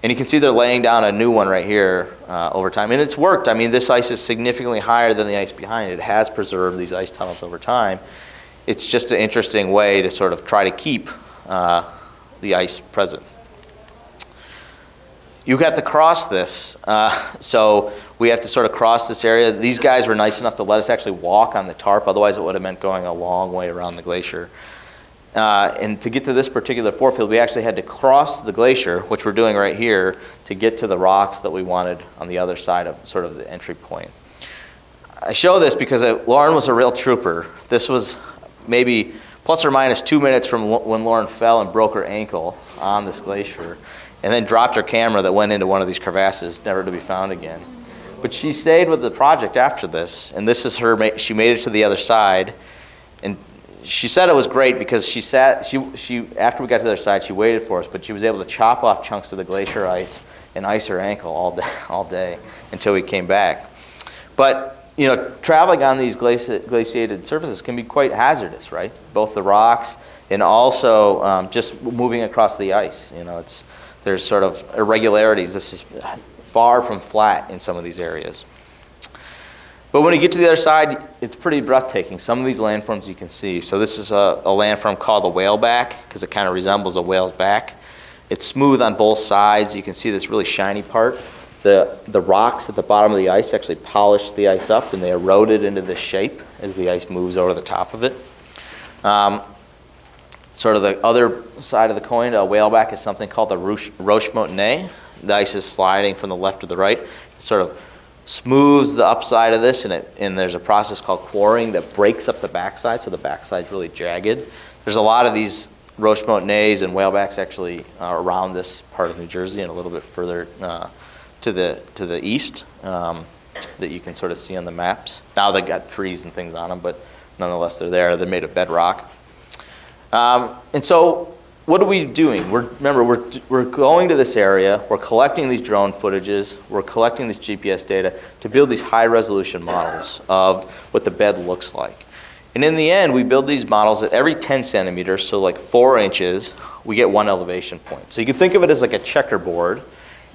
And you can see they're laying down a new one right here over time. And it's worked. I mean, this ice is significantly higher than the ice behind it. It has preserved these ice tunnels over time. It's just an interesting way to sort of try to keep the ice present. You have to cross this. So we have to sort of cross this area. These guys were nice enough to let us actually walk on the tarp. Otherwise, it would have meant going a long way around the glacier. And to get to this particular forefield, we actually had to cross the glacier, which we're doing right here, to get to the rocks that we wanted on the other side of sort of the entry point. I show this because Lauren was a real trooper. This was maybe plus or minus 2 minutes from when Lauren fell and broke her ankle on this glacier, and then dropped her camera that went into one of these crevasses, never to be found again. But she stayed with the project after this, and this is her. She made it to the other side, and she said it was great because she after we got to the other side, she waited for us, but she was able to chop off chunks of the glacier ice and ice her ankle all day until we came back. But traveling on these glaciated surfaces can be quite hazardous, right? Both the rocks and also just moving across the ice. There's sort of irregularities. This is far from flat in some of these areas. But when you get to the other side, it's pretty breathtaking. Some of these landforms you can see. So this is a landform called the Whaleback because it kind of resembles a whale's back. It's smooth on both sides. You can see this really shiny part. The rocks at the bottom of the ice actually polish the ice up, and they erode it into this shape as the ice moves over the top of it. Sort of the other side of the coin, a Whaleback is something called the Roche Monet. The ice is sliding from the left to the right. It sort of smooths the upside of this, and there's a process called quarrying that breaks up the backside, so the backside's really jagged. There's a lot of these Roche Monets and Whalebacks actually around this part of New Jersey and a little bit further to the east that you can sort of see on the maps. Now they've got trees and things on them, but nonetheless they're there. They're made of bedrock. And so what are we doing? We're going to this area. We're collecting these drone footages. We're collecting this GPS data to build these high-resolution models of what the bed looks like. And in the end, we build these models at every 10 centimeters, so like 4 inches, we get one elevation point. So you can think of it as like a checkerboard.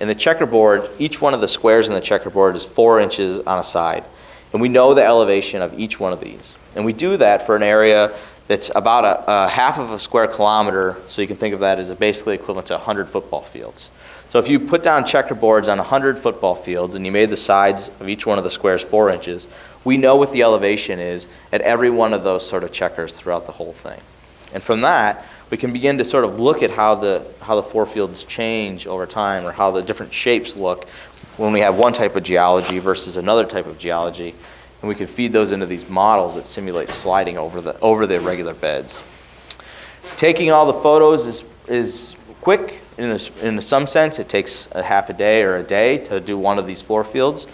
And the checkerboard, each one of the squares in the checkerboard is 4 inches on a side. And we know the elevation of each one of these. And we do that for an area that's about a half of a square kilometer, so you can think of that as basically equivalent to 100 football fields. So if you put down checkerboards on 100 football fields and you made the sides of each one of the squares 4 inches, we know what the elevation is at every one of those sort of checkers throughout the whole thing. And from that, we can begin to sort of look at how the four fields change over time, or how the different shapes look when we have one type of geology versus another type of geology. And we can feed those into these models that simulate sliding over the irregular beds. Taking all the photos is quick. In some sense, it takes a half a day or a day to do one of these four fields.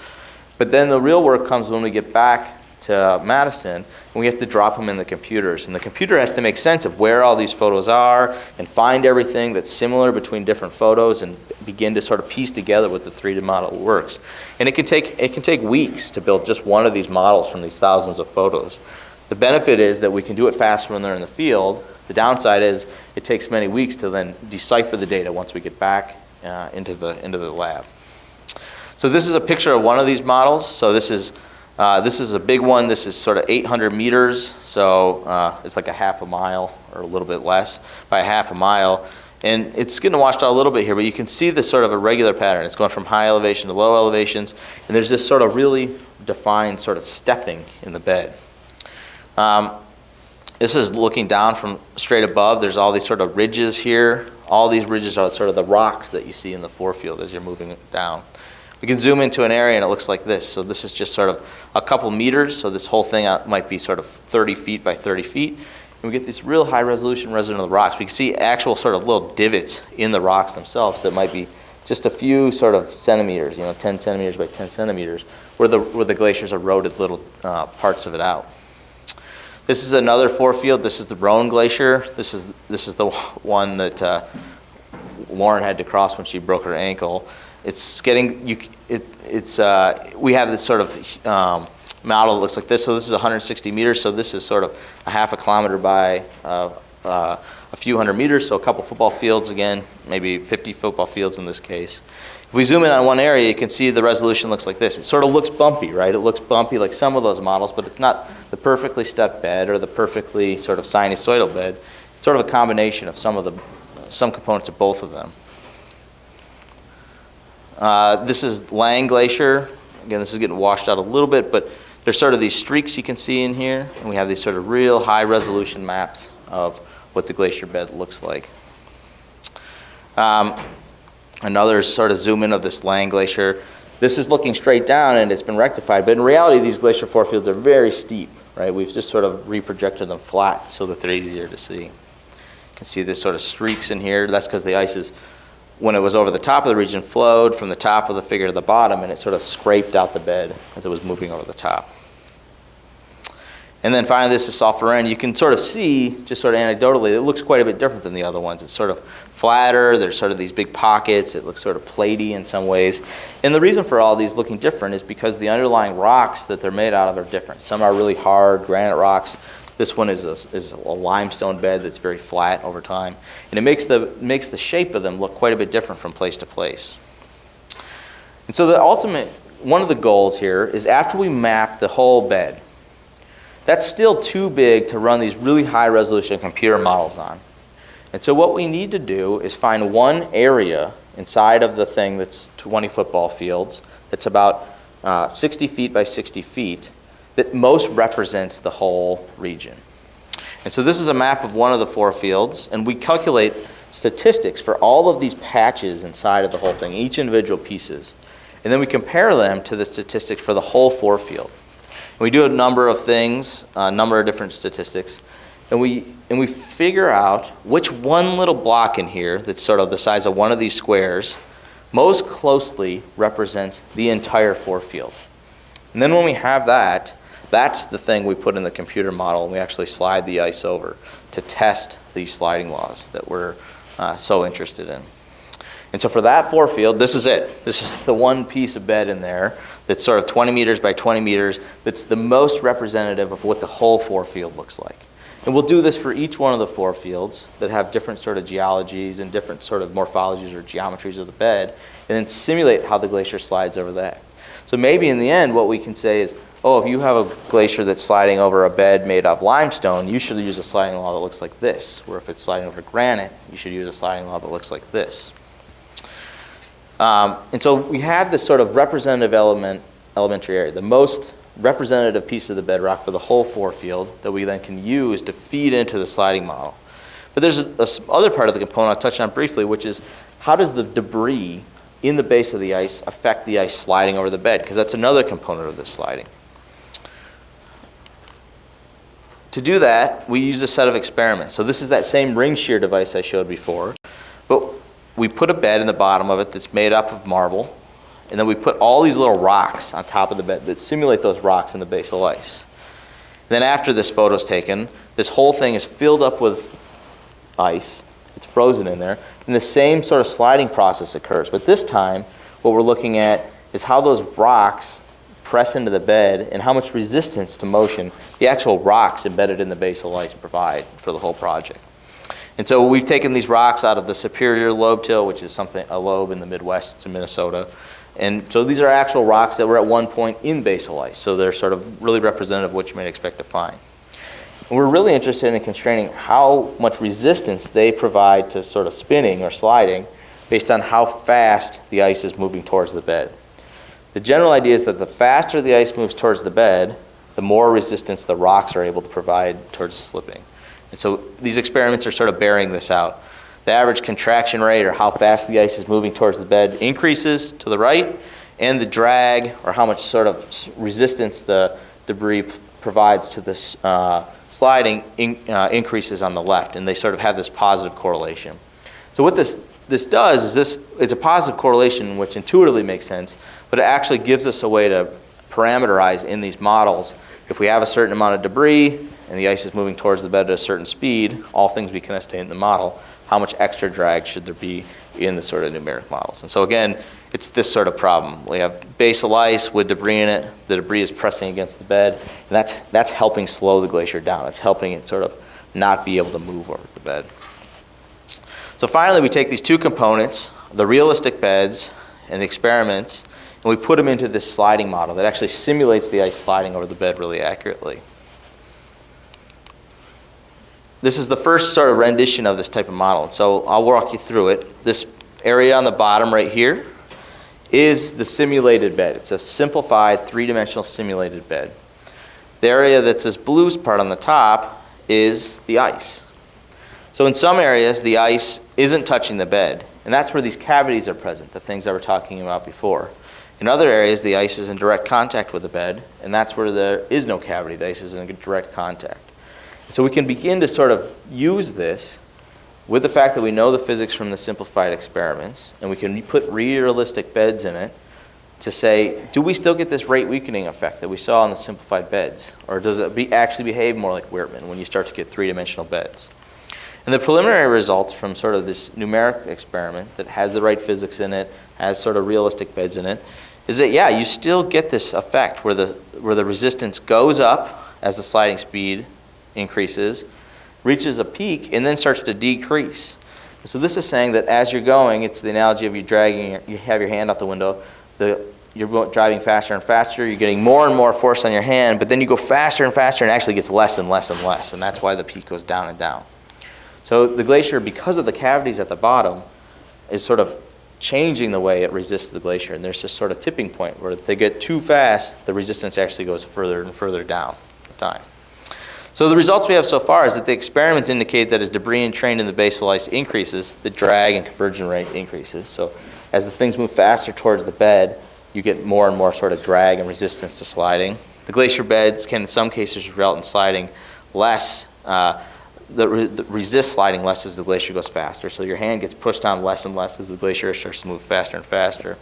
But then the real work comes when we get back to Madison, and we have to drop them in the computers. And the computer has to make sense of where all these photos are and find everything that's similar between different photos and begin to sort of piece together what the 3D model works. And it can take weeks to build just one of these models from these thousands of photos. The benefit is that we can do it faster when they're in the field. The downside is it takes many weeks to then decipher the data once we get back into the lab. So this is a picture of one of these models. So this is a big one. This is sort of 800 meters. So it's like a half a mile or a little bit less by a half a mile. And it's getting washed out a little bit here, but you can see this sort of irregular pattern. It's going from high elevation to low elevations. And there's this sort of really defined sort of stepping in the bed. This is looking down from straight above. There's all these sort of ridges here. All these ridges are sort of the rocks that you see in the forefield as you're moving down. We can zoom into an area and it looks like this. So this is just sort of a couple meters. So this whole thing might be sort of 30 feet by 30 feet. And we get these real high resolution resident of the rocks. We can see actual sort of little divots in the rocks themselves that might be just a few sort of centimeters, 10 centimeters by 10 centimeters, where the glaciers eroded little parts of it out. This is another forefield. This is the Rhone Glacier. This is the one that Lauren had to cross when she broke her ankle. It's getting we have this sort of model that looks like this. So this is 160 meters. So this is sort of a half a kilometer by a few hundred meters. So a couple football fields again, maybe 50 football fields in this case. If we zoom in on one area, you can see the resolution looks like this. It sort of looks bumpy, right? It looks bumpy like some of those models, but it's not the perfectly stepped bed or the perfectly sort of sinusoidal bed. It's sort of a combination of some components of both of them. This is Lange Glacier. Again, this is getting washed out a little bit, but there's sort of these streaks you can see in here, and we have these sort of real high resolution maps of what the glacier bed looks like. Another sort of zoom in of this Lange Glacier. This is looking straight down and it's been rectified, but in reality these glacier forefields are very steep, right? We've just sort of reprojected them flat so that they're easier to see. You can see this sort of streaks in here. That's because the ice is, when it was over the top of the region, flowed from the top of the figure to the bottom, and it sort of scraped out the bed as it was moving over the top. And then finally, this is Sulphurine. You can sort of see, just sort of anecdotally, it looks quite a bit different than the other ones. It's sort of flatter. There's sort of these big pockets. It looks sort of platey in some ways. And the reason for all these looking different is because the underlying rocks that they're made out of are different. Some are really hard granite rocks. This one is a limestone bed that's very flat over time. And it makes the shape of them look quite a bit different from place to place. And so one of the goals here is after we map the whole bed, that's still too big to run these really high resolution computer models on. And so what we need to do is find one area inside of the thing that's 20 football fields that's about 60 feet by 60 feet that most represents the whole region. And so this is a map of one of the four fields, and we calculate statistics for all of these patches inside of the whole thing, each individual pieces. And then we compare them to the statistics for the whole forefield. We do a number of things, a number of different statistics, and we figure out which one little block in here that's sort of the size of one of these squares most closely represents the entire forefield. And then when we have that, that's the thing we put in the computer model, and we actually slide the ice over to test these sliding laws that we're so interested in. And so for that forefield, this is it. This is the one piece of bed in there that's sort of 20 meters by 20 meters that's the most representative of what the whole forefield looks like. And we'll do this for each one of the 4 fields that have different sort of geologies and different sort of morphologies or geometries of the bed, and then simulate how the glacier slides over that. So maybe in the end what we can say is, oh, if you have a glacier that's sliding over a bed made of limestone, you should use a sliding law that looks like this. Or if it's sliding over granite, you should use a sliding law that looks like this. And so we have this sort of representative elementary area, the most representative piece of the bedrock for the whole 4 field that we then can use to feed into the sliding model. But there's a other part of the component I'll touch on briefly, which is how does the debris in the base of the ice affect the ice sliding over the bed? Because that's another component of this sliding. To do that, we use a set of experiments. So this is that same ring shear device I showed before, but we put a bed in the bottom of it that's made up of marble, and then we put all these little rocks on top of the bed that simulate those rocks in the basal ice. Then after this photo's taken, this whole thing is filled up with ice. It's frozen in there, and the same sort of sliding process occurs. But this time, what we're looking at is how those rocks press into the bed and how much resistance to motion the actual rocks embedded in the basal ice provide for the whole project. And so we've taken these rocks out of the Superior Lobe Till, which is a lobe in the Midwest, it's in Minnesota. And so these are actual rocks that were at one point in basal ice, so they're sort of really representative of what you might expect to find. And we're really interested in constraining how much resistance they provide to sort of spinning or sliding based on how fast the ice is moving towards the bed. The general idea is that the faster the ice moves towards the bed, the more resistance the rocks are able to provide towards slipping. And so these experiments are sort of bearing this out. The average contraction rate, or how fast the ice is moving towards the bed, increases to the right, and the drag, or how much sort of resistance the debris provides to this sliding, increases on the left, and they sort of have this positive correlation. So what this does is it's a positive correlation, which intuitively makes sense, but it actually gives us a way to parameterize in these models. If we have a certain amount of debris and the ice is moving towards the bed at a certain speed, all things we can estimate in the model, how much extra drag should there be in the sort of numeric models. And so again, it's this sort of problem. We have basal ice with debris in it. The debris is pressing against the bed, and that's helping slow the glacier down. It's helping it sort of not be able to move over the bed. So finally, we take these 2 components, the realistic beds and the experiments, and we put them into this sliding model that actually simulates the ice sliding over the bed really accurately. This is the first sort of rendition of this type of model. So I'll walk you through it. This area on the bottom right here is the simulated bed. It's a simplified 3-dimensional simulated bed. The area that's this blue part on the top is the ice. So in some areas, the ice isn't touching the bed, and that's where these cavities are present, the things I was talking about before. In other areas, the ice is in direct contact with the bed, and that's where there is no cavity. The ice is in direct contact. So we can begin to sort of use this with the fact that we know the physics from the simplified experiments, and we can put realistic beds in it to say, do we still get this rate weakening effect that we saw on the simplified beds? Or does it actually behave more like Whitman when you start to get 3-dimensional beds? And the preliminary results from sort of this numeric experiment that has the right physics in it, has sort of realistic beds in it, is that, yeah, you still get this effect where the resistance goes up as the sliding speed increases, reaches a peak, and then starts to decrease. So this is saying that as you're going, it's the analogy of you have your hand out the window, you're driving faster and faster, you're getting more and more force on your hand, but then you go faster and faster and it actually gets less and less and less, and that's why the peak goes down and down. So the glacier, because of the cavities at the bottom, is sort of changing the way it resists the glacier, and there's this sort of tipping point where if they get too fast, the resistance actually goes further and further down with time. So the results we have so far is that the experiments indicate that as debris entrained in the basal ice increases, the drag and conversion rate increases. So as the things move faster towards the bed, you get more and more sort of drag and resistance to sliding. The glacier beds can in some cases result in sliding less, resist sliding less as the glacier goes faster. So your hand gets pushed on less and less as the glacier starts to move faster and faster.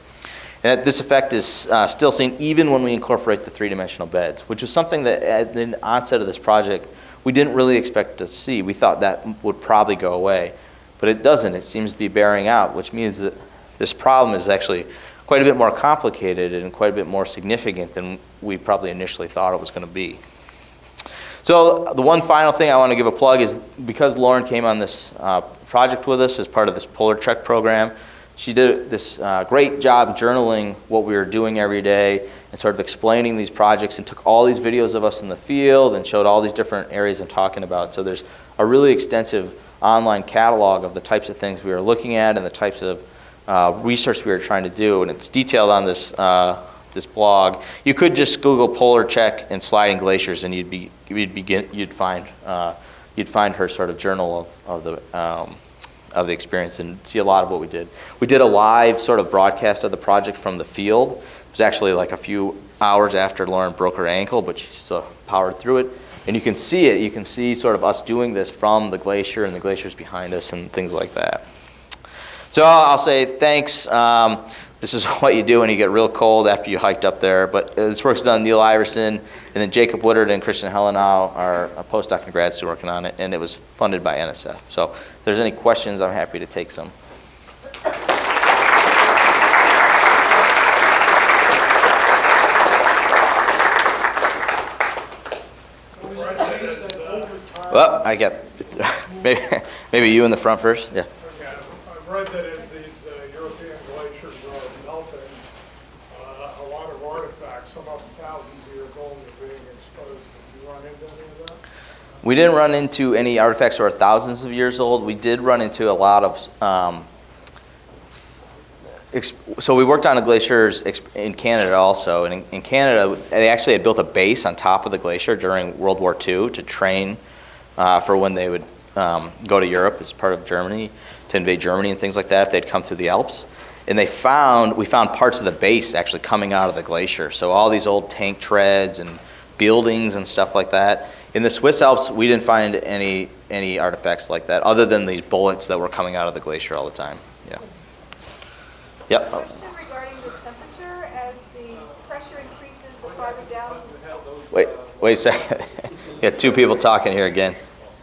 And this effect is still seen even when we incorporate the 3-dimensional beds, which was something that at the onset of this project we didn't really expect to see. We thought that would probably go away, but it doesn't. It seems to be bearing out, which means that this problem is actually quite a bit more complicated and quite a bit more significant than we probably initially thought it was going to be. So So the one final thing I want to give a plug is because Lauren came on this project with us as part of this Polar Trek program, she did this great job journaling what we were doing every day and sort of explaining these projects, and took all these videos of us in the field and showed all these different areas I'm talking about. So there's a really extensive online catalog of the types of things we were looking at and the types of research we were trying to do, and it's detailed on this this blog. You could just Google Polar Trek and sliding glaciers, and you'd find her sort of journal of the experience and see a lot of what we did. We did a live sort of broadcast of the project from the field. It was actually like a few hours after Lauren broke her ankle, but she still powered through it. And you can see it. You can see sort of us doing this from the glacier and the glaciers behind us and things like that. So I'll say thanks. This is what you do when you get real cold after you hiked up there. But this work's done Neil Iverson, and then Jacob Woodard and Christian Helenow are a postdoc and grad student working on it, and it was funded by NSF. So if there's any questions, I'm happy to take some. Well, I got maybe you in the front first. Yeah. Okay, I've read that as these European glaciers are melting, a lot of artifacts, some of them thousands of years old, are being exposed. Did you run into any of that? We didn't run into any artifacts that are thousands of years old. We did run into a lot of. So we worked on the glaciers in Canada also, and in Canada they actually had built a base on top of the glacier during World War II to train for when they would go to Europe as part of Germany, to invade Germany and things like that if they'd come through the Alps. And we found parts of the base actually coming out of the glacier. So all these old tank treads and buildings and stuff like that. In the Swiss Alps, we didn't find any artifacts like that, other than these bullets that were coming out of the glacier all the time. Yeah. Yep. Question regarding the temperature as the pressure increases the farther down. Wait a second. Yeah, two people talking here again.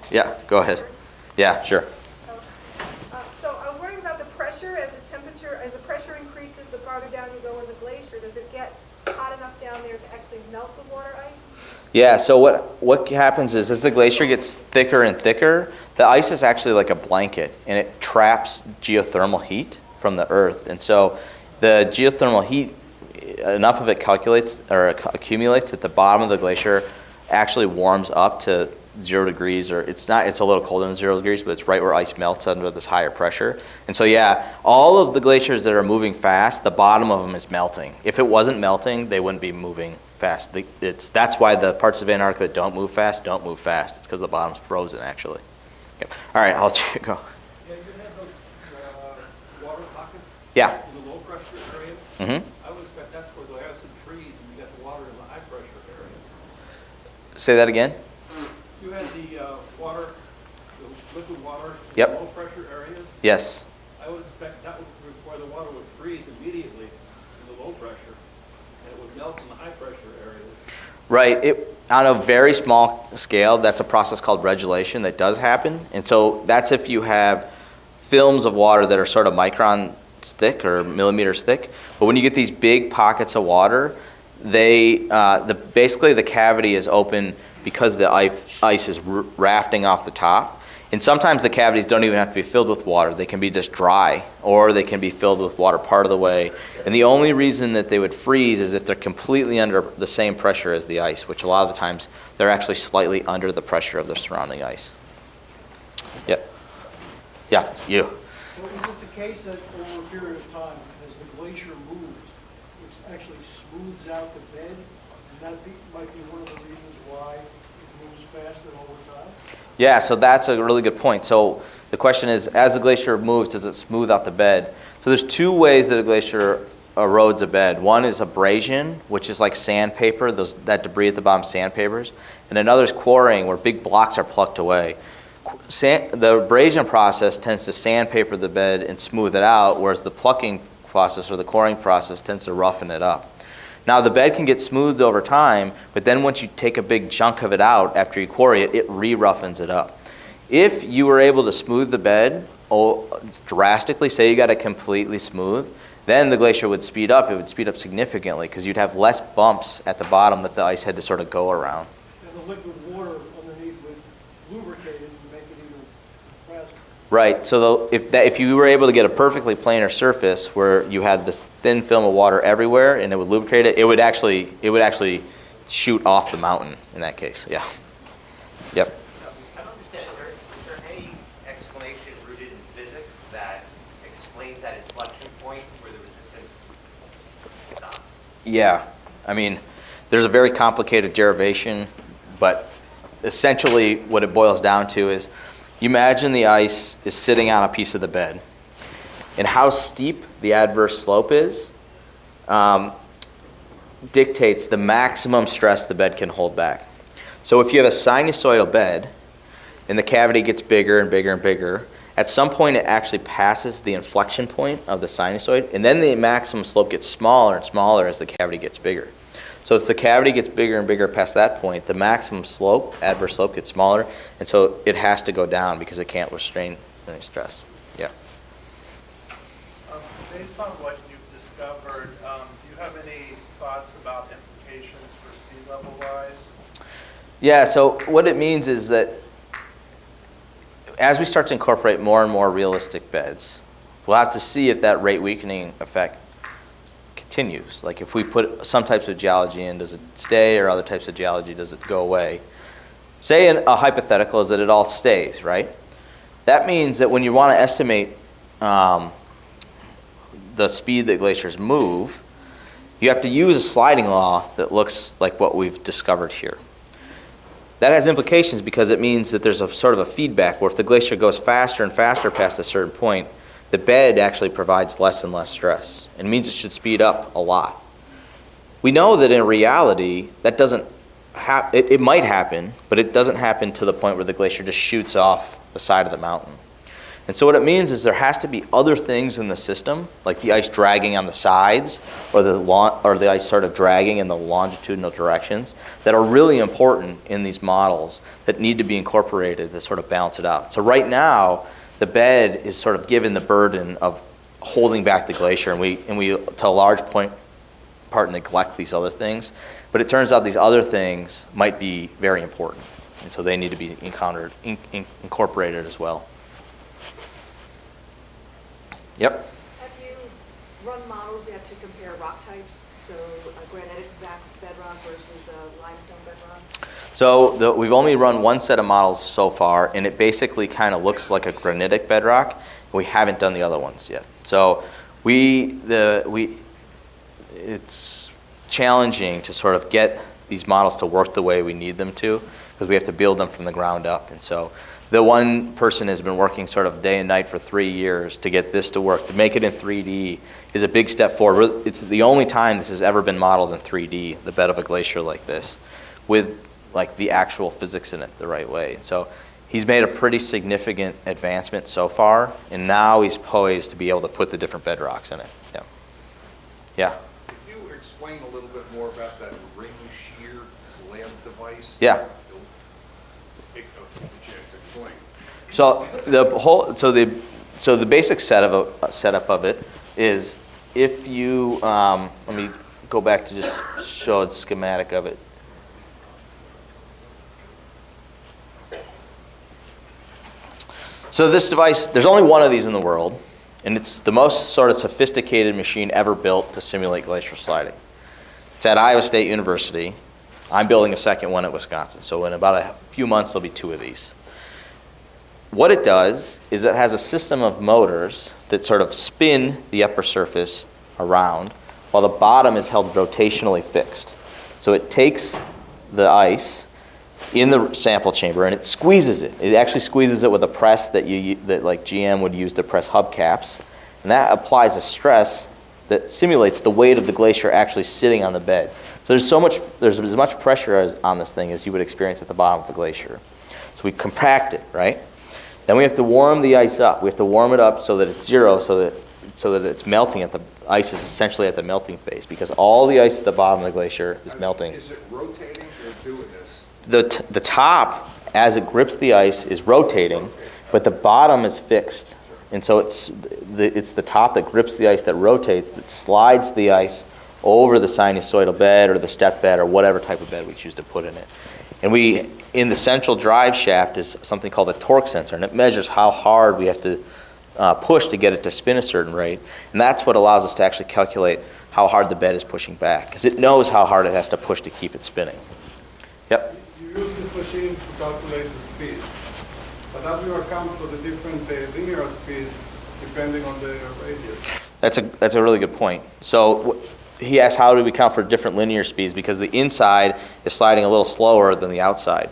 Yeah, go ahead. Yeah, sure. So I was wondering about the pressure as the pressure increases the farther down you go in the glacier. Does it get hot enough down there to actually melt the water ice? Yeah, so what happens is as the glacier gets thicker and thicker, the ice is actually like a blanket, and it traps geothermal heat from the earth. And so the geothermal heat, enough of it accumulates at the bottom of the glacier, actually warms up to 0 degrees, or it's a little colder than 0 degrees, but it's right where ice melts under this higher pressure. And so yeah, all of the glaciers that are moving fast, the bottom of them is melting. If it wasn't melting, they wouldn't be moving fast. That's why the parts of Antarctica that don't move fast. It's because the bottom's frozen actually. Yep. All right, I'll let you go. Yeah, you have those water pockets Yeah. in the low pressure areas. Mm-hmm. I would expect that's where they'll have some trees and you got the water in the high pressure areas. Say that again. You had the liquid water in Yep. the low pressure areas. Yes. I would expect that would where the water would freeze immediately in the low pressure, and it would melt in the high pressure areas. Right. On a very small scale, that's a process called regolation that does happen. And so that's if you have films of water that are sort of microns thick or millimeters thick. But when you get these big pockets of water, basically the cavity is open because the ice is rafting off the top. And sometimes the cavities don't even have to be filled with water. They can be just dry, or they can be filled with water part of the way. And the only reason that they would freeze is if they're completely under the same pressure as the ice, which a lot of the times they're actually slightly under the pressure of the surrounding ice. Yep. Yeah, you. So is it the case that over a period of time, as the glacier moves, it actually smooths out the bed? And that might be one of the reasons why it moves faster over time? Yeah, so that's a really good point. So the question is, as the glacier moves, does it smooth out the bed? So there's two ways that a glacier erodes a bed. One is abrasion, which is like sandpaper, that debris at the bottom, sandpapers. And another is quarrying, where big blocks are plucked away. The abrasion process tends to sandpaper the bed and smooth it out, whereas the plucking process or the quarrying process tends to roughen it up. Now the bed can get smoothed over time, but then once you take a big chunk of it out after you quarry it, it re-roughens it up. If you were able to smooth the bed drastically, say you got it completely smooth, then the glacier would speed up. It would speed up significantly because you'd have less bumps at the bottom that the ice had to sort of go around. And the liquid water lubricate it and make it even faster. Right, so if you were able to get a perfectly planar surface where you had this thin film of water everywhere and it would lubricate it, it would actually shoot off the mountain in that case, yeah. Yep. I don't understand, is there any explanation rooted in physics that explains that inflection point where the resistance stops? Yeah, I mean, there's a very complicated derivation, but essentially what it boils down to is you imagine the ice is sitting on a piece of the bed, and how steep the adverse slope is dictates the maximum stress the bed can hold back. So if you have a sinusoidal bed and the cavity gets bigger and bigger and bigger, at some point it actually passes the inflection point of the sinusoid, and then the maximum slope gets smaller and smaller as the cavity gets bigger. So as the cavity gets bigger and bigger past that point, the maximum slope, adverse slope, gets smaller, and so it has to go down because it can't restrain any stress. Yeah. Based on what you've discovered, do you have any thoughts about implications for sea level rise? Yeah, so what it means is that as we start to incorporate more and more realistic beds, we'll have to see if that rate weakening effect continues. Like if we put some types of geology in, does it stay, or other types of geology, does it go away? Say a hypothetical is that it all stays, right? That means that when you want to estimate the speed that glaciers move, you have to use a sliding law that looks like what we've discovered here. That has implications because it means that there's a sort of a feedback where if the glacier goes faster and faster past a certain point, the bed actually provides less and less stress. It means it should speed up a lot. We know that in reality, that doesn't happen. It might happen, but it doesn't happen to the point where the glacier just shoots off the side of the mountain. And so what it means is there has to be other things in the system, like the ice dragging on the sides, or the ice sort of dragging in the longitudinal directions, that are really important in these models that need to be incorporated to sort of balance it out. So right now, the bed is sort of given the burden of holding back the glacier, and we to a large part neglect these other things. But it turns out these other things might be very important, and so they need to be incorporated as well. Yep. Have you run models yet to compare rock types? So a granitic bedrock versus a limestone bedrock? So we've only run one set of models so far, and it basically kind of looks like a granitic bedrock. We haven't done the other ones yet. So it's challenging to sort of get these models to work the way we need them to, because we have to build them from the ground up. And so the one person has been working sort of day and night for 3 years to get this to work. To make it in 3D is a big step forward. It's the only time this has ever been modeled in 3D, the bed of a glacier like this, with like the actual physics in it the right way. And so he's made a pretty significant advancement so far, and now he's poised to be able to put the different bedrocks in it. Yeah. Yeah. Could you explain a little bit more about that ring shear lamp device? Yeah. Explain. So the basic setup of it is if you let me go back to just show a schematic of it. So this device, there's only one of these in the world, and it's the most sort of sophisticated machine ever built to simulate glacier sliding. It's at Iowa State University. I'm building a second one at Wisconsin. So in about a few months, there'll be 2 of these. What it does is it has a system of motors that sort of spin the upper surface around while the bottom is held rotationally fixed. So it takes the ice in the sample chamber and it squeezes it. It actually squeezes it with a press that like GM would use to press hubcaps, and that applies a stress that simulates the weight of the glacier actually sitting on the bed. So there's as much pressure on this thing as you would experience at the bottom of a glacier. So we compact it, right? Then we have to warm the ice up. We have to warm it up so that it's zero, so that it's melting at the ice is essentially at the melting phase, because all the ice at the bottom of the glacier is melting. Is it rotating or doing this? The top, as it grips the ice, is rotating, but the bottom is fixed. And so it's the top that grips the ice that rotates, that slides the ice over the sinusoidal bed or the step bed or whatever type of bed we choose to put in it. And in the central drive shaft is something called a torque sensor, and it measures how hard we have to push to get it to spin a certain rate. And that's what allows us to actually calculate how hard the bed is pushing back, because it knows how hard it has to push to keep it spinning. Yep. You use this machine to calculate the speed, but how do you account for the different linear speed depending on the radius? That's a really good point. So he asked how do we count for different linear speeds, because the inside is sliding a little slower than the outside.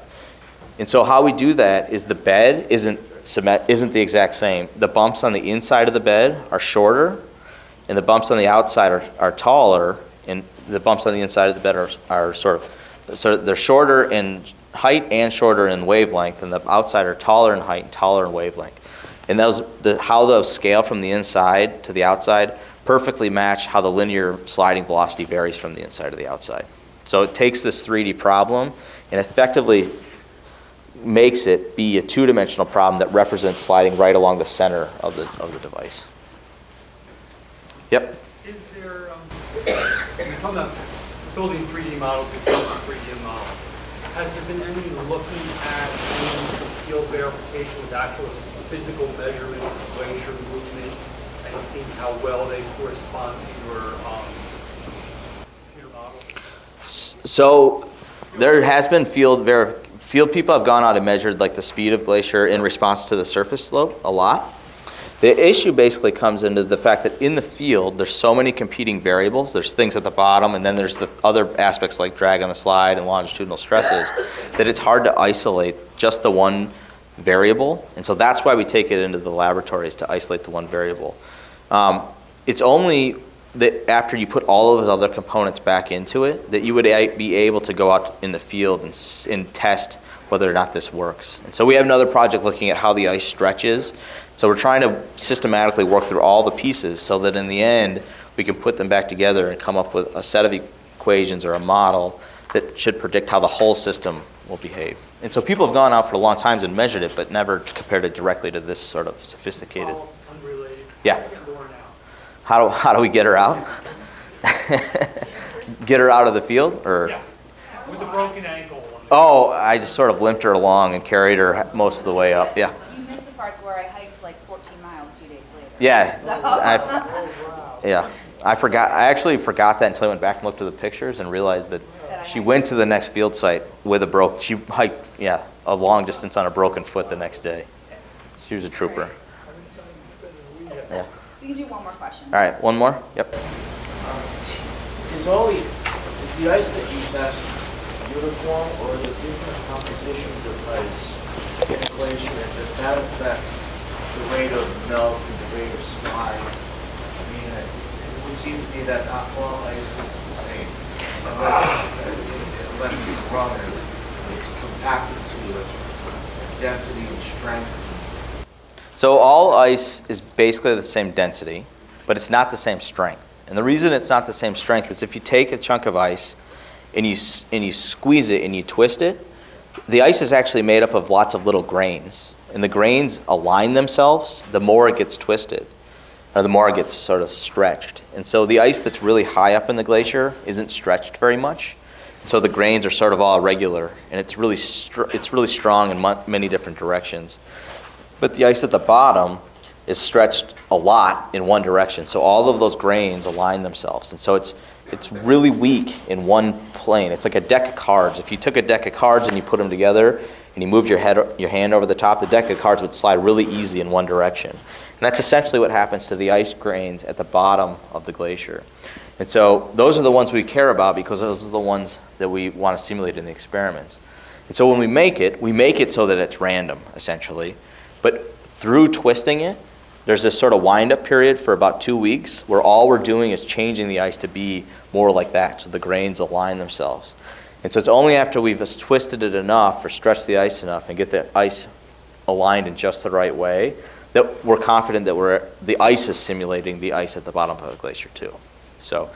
And so how we do that is the bed isn't the exact same. The bumps on the inside of the bed are shorter, and the bumps on the outside are taller, and the bumps on the inside of the bed are they're shorter in height and shorter in wavelength, and the outside are taller in height and taller in wavelength. And how those scale from the inside to the outside perfectly match how the linear sliding velocity varies from the inside to the outside. So it takes this 3D problem and effectively makes it be a two-dimensional problem that represents sliding right along the center of the device. Yep. Is there, when you're talking about building 3D models, with just a 3D model, has there been any looking at any field verification with actual physical measurements of glacier movement and seeing how well they correspond to your computer model? So there has been field people have gone out and measured like the speed of glacier in response to the surface slope a lot. The issue basically comes into the fact that in the field there's so many competing variables. There's things at the bottom, and then there's the other aspects like drag on the slide and longitudinal stresses, that it's hard to isolate just the one variable. And so that's why we take it into the laboratories, to isolate the one variable. It's only that after you put all of those other components back into it that you would be able to go out in the field and test whether or not this works. And so we have another project looking at how the ice stretches. So we're trying to systematically work through all the pieces so that in the end we can put them back together and come up with a set of equations or a model that should predict how the whole system will behave. And so people have gone out for a long time and measured it, but never compared it directly to this sort of sophisticated. Unrelated. Yeah. Get Lauren out. How do we get her out? Get her out of the field, or? Yeah, with a broken ankle. Oh, I just sort of limped her along and carried her most of the way up. Yeah. You missed the part where I hiked like 14 miles 2 days later. Yeah. So. I forgot. I actually forgot that until I went back and looked at the pictures and realized that she went to the next field site with she hiked, a long distance on a broken foot the next day. She was a trooper. Yeah. We can do one more question. All right, one more? Yep. Is the ice that you test uniform, or are there different compositions of ice in a glacier, and does that affect the rate of melt and the rate of slide? I mean, it would seem to me that not all ice is the same, unless it's wrong, it's compacted to a density and strength. So all ice is basically the same density, but it's not the same strength. And the reason it's not the same strength is if you take a chunk of ice and you squeeze it and you twist it, the ice is actually made up of lots of little grains. And the grains align themselves the more it gets twisted, or the more it gets sort of stretched. And so the ice that's really high up in the glacier isn't stretched very much. And so the grains are sort of all regular, and it's really strong in many different directions. But the ice at the bottom is stretched a lot in one direction. So all of those grains align themselves. And so it's really weak in one plane. It's like a deck of cards. If you took a deck of cards and you put them together and you moved your hand over the top, the deck of cards would slide really easy in one direction. And that's essentially what happens to the ice grains at the bottom of the glacier. And so those are the ones we care about because those are the ones that we want to simulate in the experiments. And so when we make it so that it's random, essentially. But through twisting it, there's this sort of wind-up period for about 2 weeks where all we're doing is changing the ice to be more like that, so the grains align themselves. And so it's only after we've twisted it enough or stretched the ice enough and get the ice aligned in just the right way that we're confident that the ice is simulating the ice at the bottom of the glacier too. So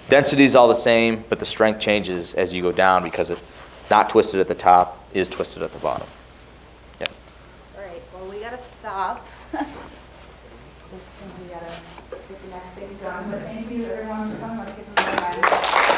density is all the same, but the strength changes as you go down because it's not twisted at the top, is twisted at the bottom. Yeah. All right, well, we got to stop. Just think we got to get the next things done. But thank you, everyone, for coming. Let's give them a round.